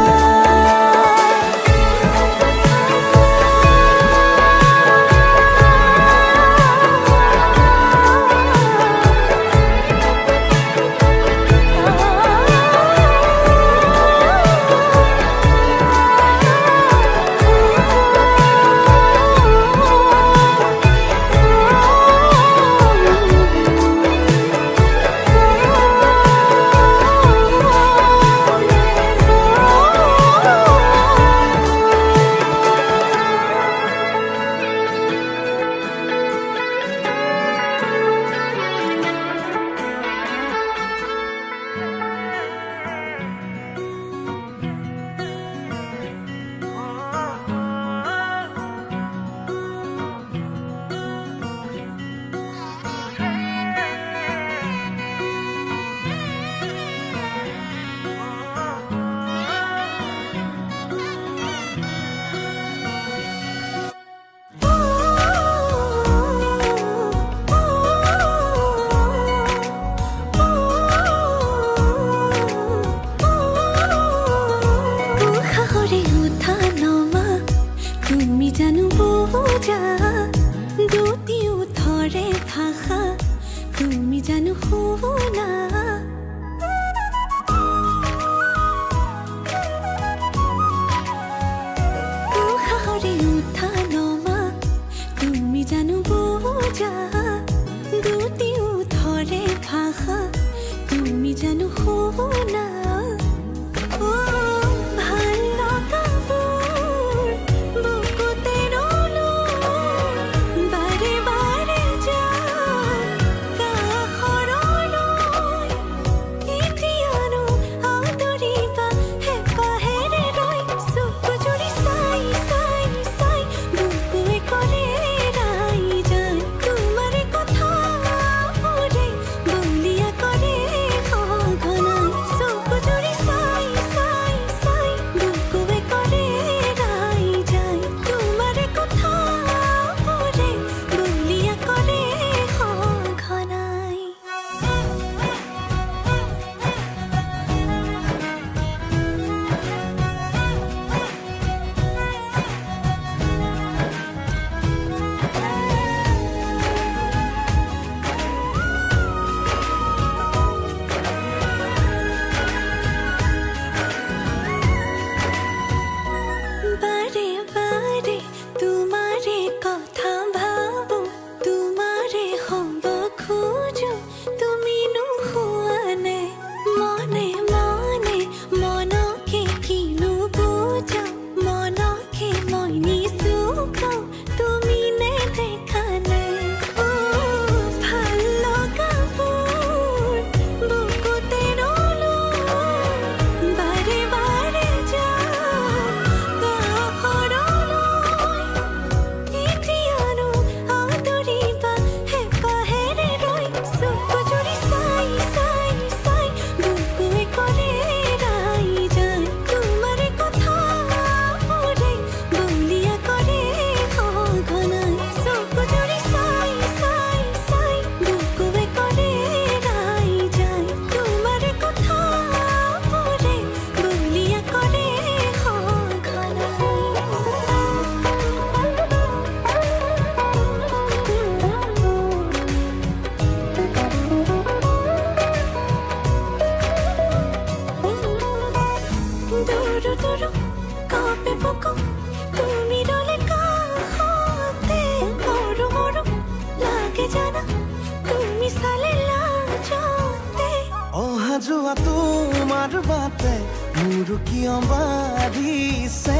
উশাহৰে উঠা নমা তুমি জানো বুজা দুটি ওঠৰে ভাষা তুমি জানো শুনা উশাহৰে উঠা নমা তুমি জানো বুজা দুটি ওঠৰে ভাষা তুমি জানো শুনা ভাল লগাবোৰ বুকুতে ৰলো বাৰে বাৰে যাম কাষৰলৈ হঠাতে মোৰ কিয় বাঢ়িছে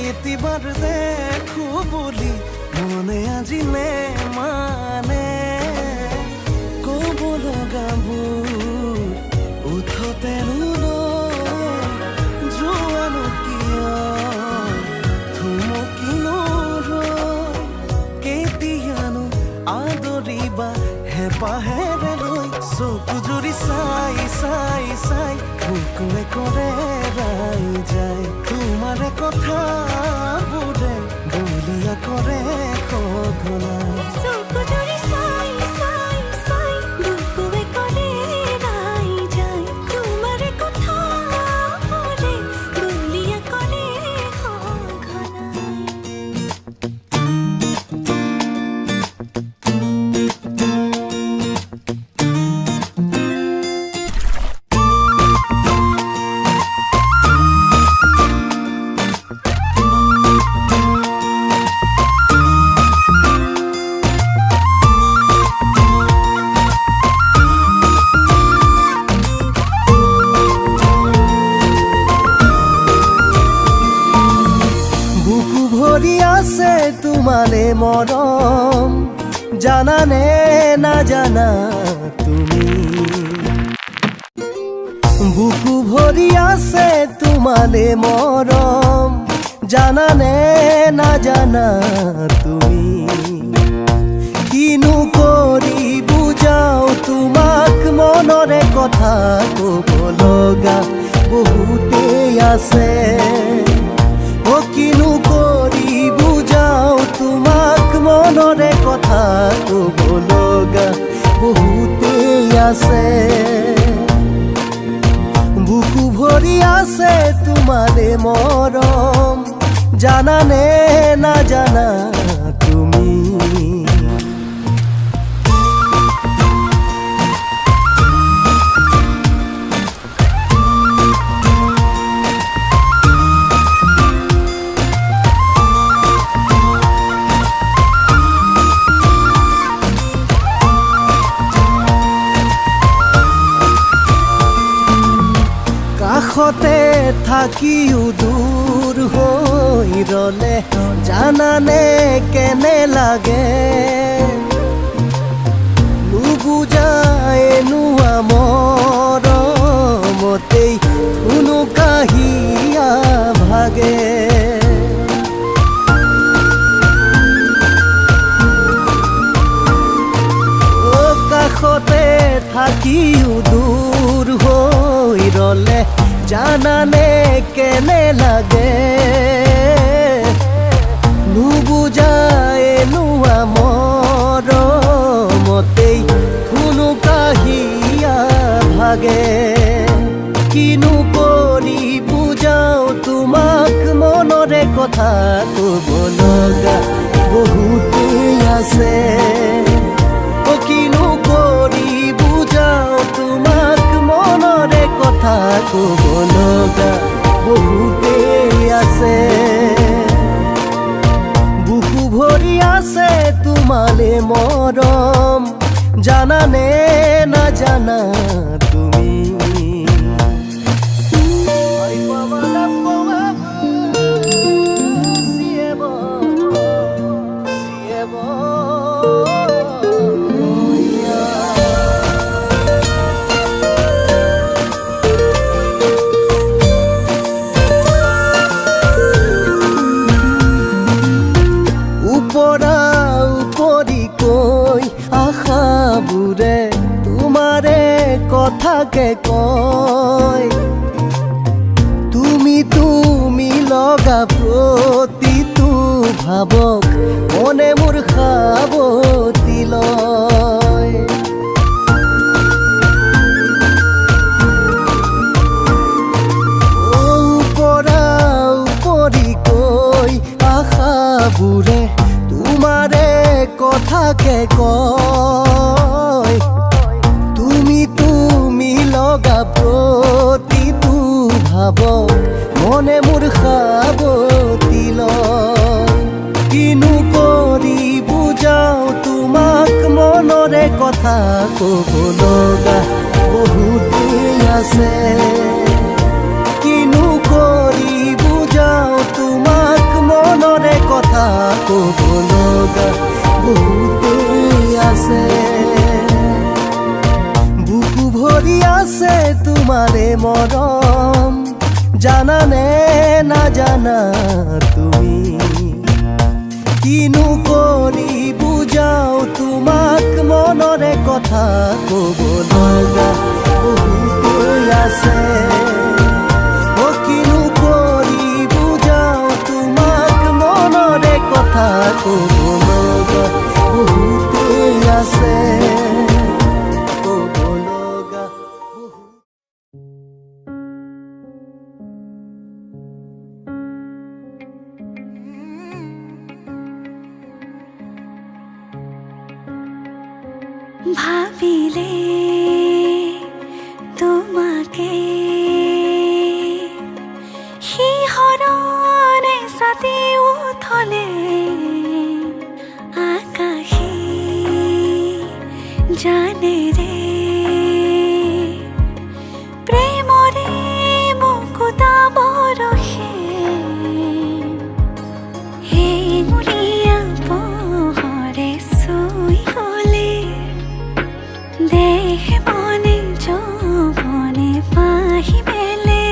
এতিবাৰ দেখো বুলি মনে আজিলে মানে ক'ব লগাবোৰ উঠতে যোৱানো কিয় থুমকিনো কেতিয়ানো আদৰিবা হেঁপাহেৰে লৈ চকু জুৰি চাই চাই চাই বুকুৱে কৰে ৰাই যায় তোমাৰে কথাবোৰে বলিয়া কৰে সঘনাই চকু জুৰি চাই চাই চাই বুকুৱে কৰে ৰাই যায় তোমাৰে কথাবোৰে বলিয়া কৰে সঘনাই বুকু ভৰি আছে তোমাৰে মৰম জানানে নাজানা তুমি বুকু ভৰি আছে তোমাৰে মৰম জানানে নাজানা তুমি কিনো কৰি বুজাও তোমাক মনৰে কথা ক'ব লগা বহুতেই আছে ও কিনো কৰি বুজাও তোমাক মনৰে কথা ক'ব লগা বহুতেই আছে বুকু ভৰি আছে তোমাৰে মৰম জানানে নাজানা তুমি কাষতে থাকিও দূৰ হৈ ৰলে জানানে কেনে লাগে নুবুজাই নোৱা মৰমতেই কোনো কাহিয়া ভাগে কাষতে থাকিও দূৰ হৈ ৰলে জানানে কেনে লাগে নুবুজাই নোৱা মৰমতেই কোনো কাহিয়া ভাগে কিনো কৰি বুজাও তোমাক মনৰে কথা ক'ব লগা বহুতেই আছে ও কিনো কৰি বুজাও তোমাক মনৰে কথা ক'ব লগা বহুতেই আছে বুকু ভৰি আছে তোমালে মৰম জানানে নাজানা তুমি আশাবোৰে তোমাৰে কথাকে কয় তুমি লগা প্ৰতিটো ভাৱক মনে মোৰ সাৱতি লয় উপৰি কৈ আশাবোৰে তোমাৰে কথাকে কয় তুমি লগা প্ৰতিটো ভাৱক মনে মোৰ সাৱতি লয় কিনো কৰি বুজাও তোমাক মনৰে কথা ক'ব লগা বহুতেই আছে ও কথা ক'ব লগা বহুতেই আছে বুকু ভৰি আছে তোমাৰে মৰম জানানে নাজানা তুমি কিনো কৰি বুজাও তোমাক মনৰে কথা ক'ব লগা বহুতেই আছে অ কিনো কৰি বুজাও তোমাক মনৰে কথা ক'ব লগা বহুতেই আছে ক'ব লগা ভাবিলে তোমাকে শিহৰণে ছাতি উঠলে আকাশে জানেৰে প্ৰেমৰে মুকুতা বৰষে হেঙুলীয়া পোহৰে চুই গ'লে দেহ মনে যৌৱনে পাহি মেলে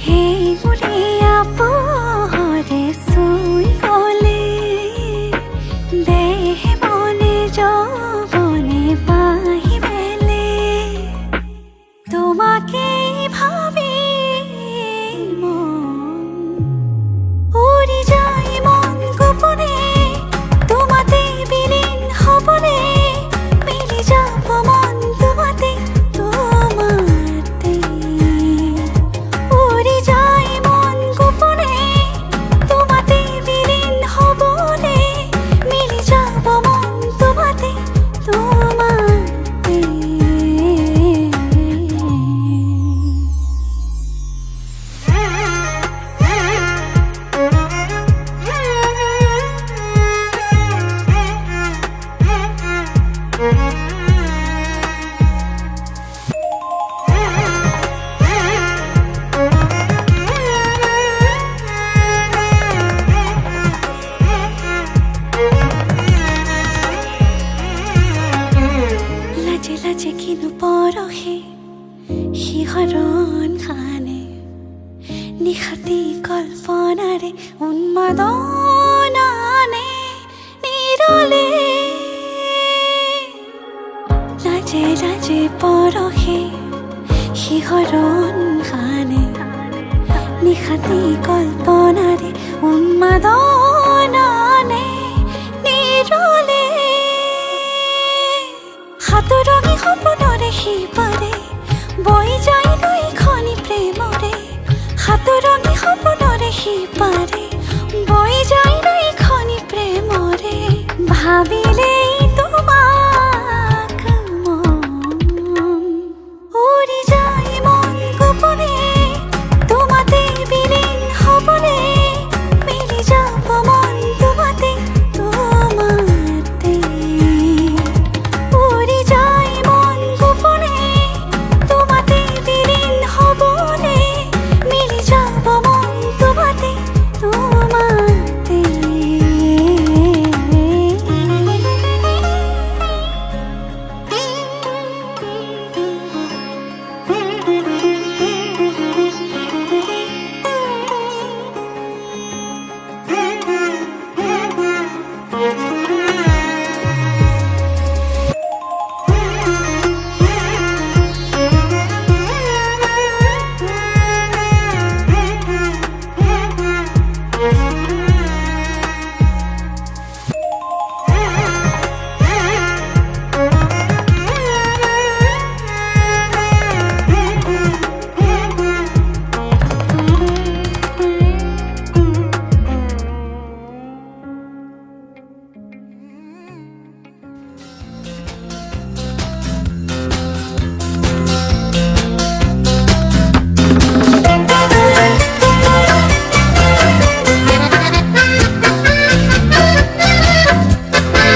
হেঙুলীয়া পোহৰে চুই গ'লে দেহ মনে যৌৱনে পাহি মেলে তোমাকে ভাবি মন উৰি যায় মন গোপনে তোমাতে বিলীন হ'বনে মিলি যাব মন তোমাতে তোমাতে উৰি যায় মন গোপনে তোমাতে বিলীন হ'বনে মিলি যাব মন তোমাতে তোমাতে লাজে লাজে কিনো পৰহে শিহৰণ খানে নিশাতি কল্পনাৰে উন্মাদনানে নিৰলে লাজে লাজে পৰহে শিহৰণ খানে নিশাতি কল্পনাৰে উন্মাদনানে নিৰলে সাতৰঙী সপোনৰে সিপাৰে বৈ যায় নৈখনি প্ৰেমৰে সাতৰঙী সপোনৰে সিপাৰে বৈ যায় নৈখনি প্ৰেমৰে ভাবিলেই তোমাক মন উৰি যায় মন গোপনে তোমাতে বিলীন হ'বনে মিলি যাব মন তোমাতে তোমাতে উৰি যায় মন গোপনে তোমাতে বিলীন হ'বনে মিলি যাব মন তোমাতে তোমাতে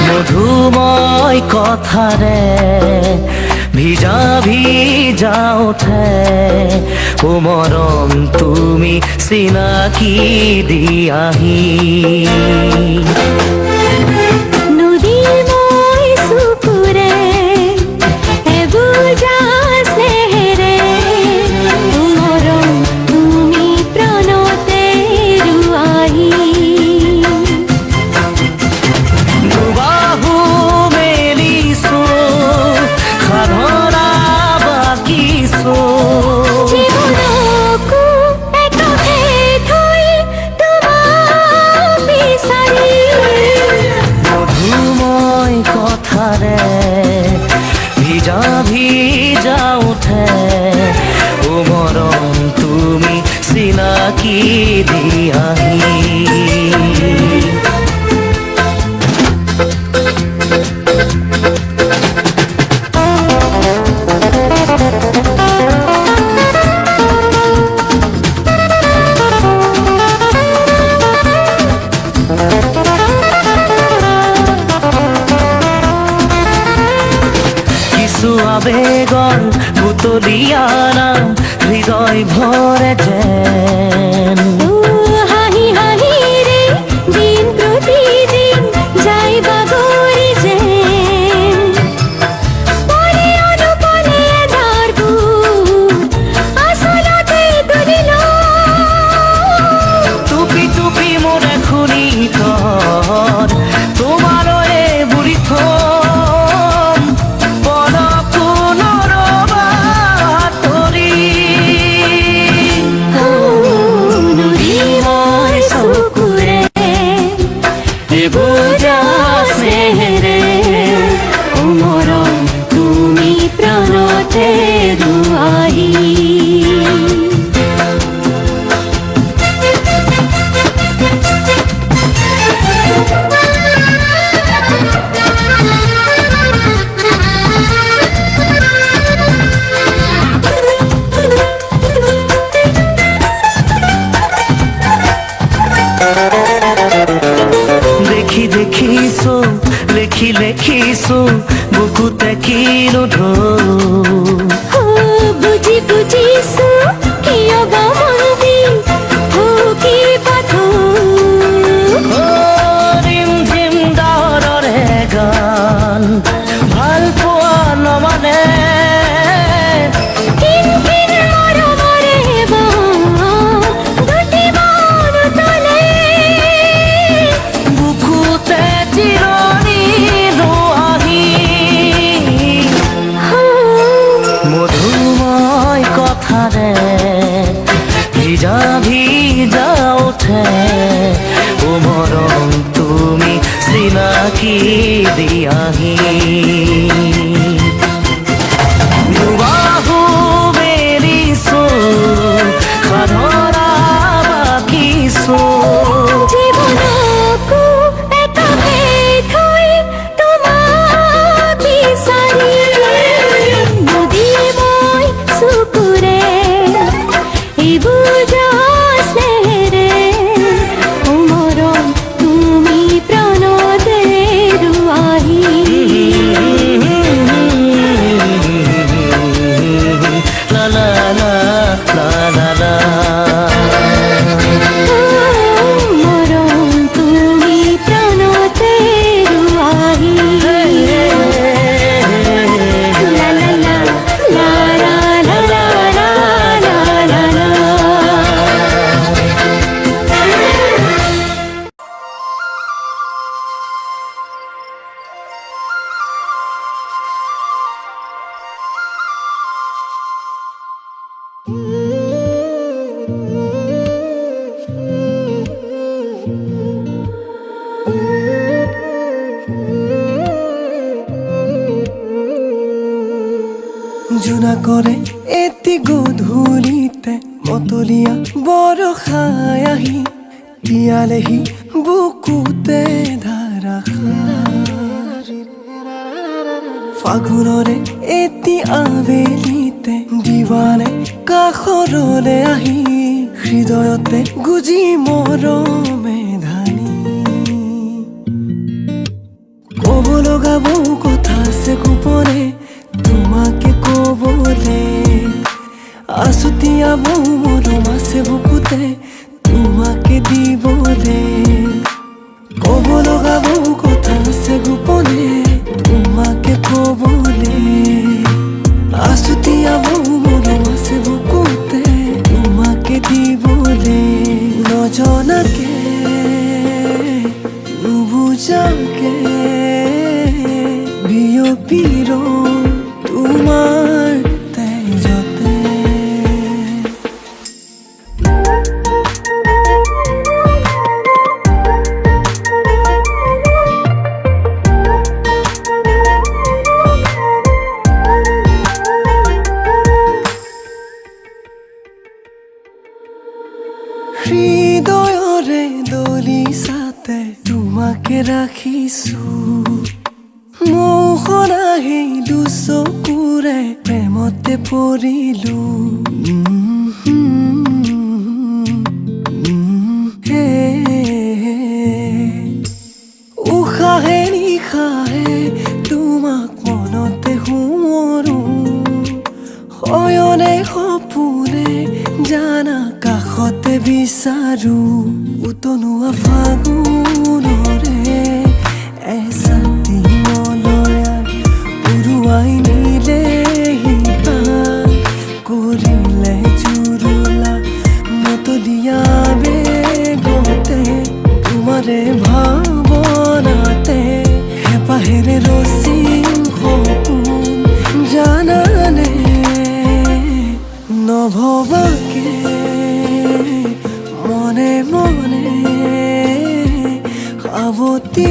মধুময় কথাৰে ভিজা ভিজা ওঠে ও মৰম তুমি চিনাকি দিয়াহি নদীৰ মই চকুৰে এবুজা স্নেহেৰে মৰম তুমি প্ৰাণতে ৰুৱাহি দুবাহু মেলিছো সাধনা বাকিছো জীৱনকো একাষে থৈ তোমাক বিচাৰি মধুময় কথাৰে ভিজা ভিজা উঠে ও মৰম তুমি চিনাকি দিয়াহি কিছু আবেগৰ বুটলিয়া নাম হৃদয় ভৰে যেন হাঁহি হাঁহিৰে দিন প্ৰতিদিন যাই বাগৰি যেন পৰে অনুপলে এধাৰবোৰ আচলতে তুলিল টুপি টুপি মোৰে শুনি তত তোমালৈ বুঢ়ী থম পলকো নৰবা তৰি নদীৰ চকুৰে বুজা চেহেৰে মৰম তুমি প্ৰাণতে ৰুৱাহি দেখি দেখিছো লেখি লেখিছো বুকুতে কিনো বুজি বুজিছো কিয় বা মন্দি ভুকি পাথো ৰিম ঝিম ডাৱৰৰে গান ভাল পোৱা নমানে কিন কিন মৰমৰে দুটি মন তলে বুকুতে চিৰণি লোৱাহি মধুময় কথাৰে ভিজা ভিজা উঠে ও মৰম তুমি চিনাকি দিয়াহি দুবাহু মেলিছো সাধনা বাকিছো জীৱনকো একাষে থৈ তোমাক বিচাৰি নদীৰ মই চকুৰে বুজা স্নেহেৰে মৰম তুমি প্ৰাণতে ৰুৱাহি la la la la la la মৰম তুমি প্ৰাণতে ৰুৱাহি লা লা লা লা লা লা লা লা লা লা জোনাকৰে এটি গধূলিতে মতলীয়া বৰষাই আহি তিয়ালেহি বুকুতে ধাৰাসাৰ ফাগুনৰে এটি আবেলিতে দিৱানে কাষৰলে আহি হৃদয়তে গুজি মৰমে ধানি ক'ব লগা বহু কথা আছে গোপনে তোমাকে কবলে আছুতীয়া বহু মৰম আছে বুকুতে তোমাকে দিবলে ক'ব লগা বহু কথা আছে গোপনে তোমাকে কবলে আছুতীয়া বহু মৰম আছে বুকুতে তোমাকে দিবলে নজনাকে নুবুজাকে বিয়পিৰ তোমাৰ তেজতে হৃদয়ৰে দলিছাতে তোমাকে ৰাখিছো মোহনা সেই দুচকুৰে প্ৰেমতে পৰিলো উশাহে নিশাহে তোমাক মনতে সোঁৱৰো শয়নে সপোনে জানা কাষতে বিচাৰো উতনুৱা ফাগুনৰে এচাতি মলয়াৰ উৰুৱাই নিলে হিপান কৰিলে জুৰুলা মতলীয়া বেগতে তোমাৰে ভাৱনাতে হেঁপাহেৰে ৰচিম সপোন জানানে নভবাকে মনে মনে সাৱতি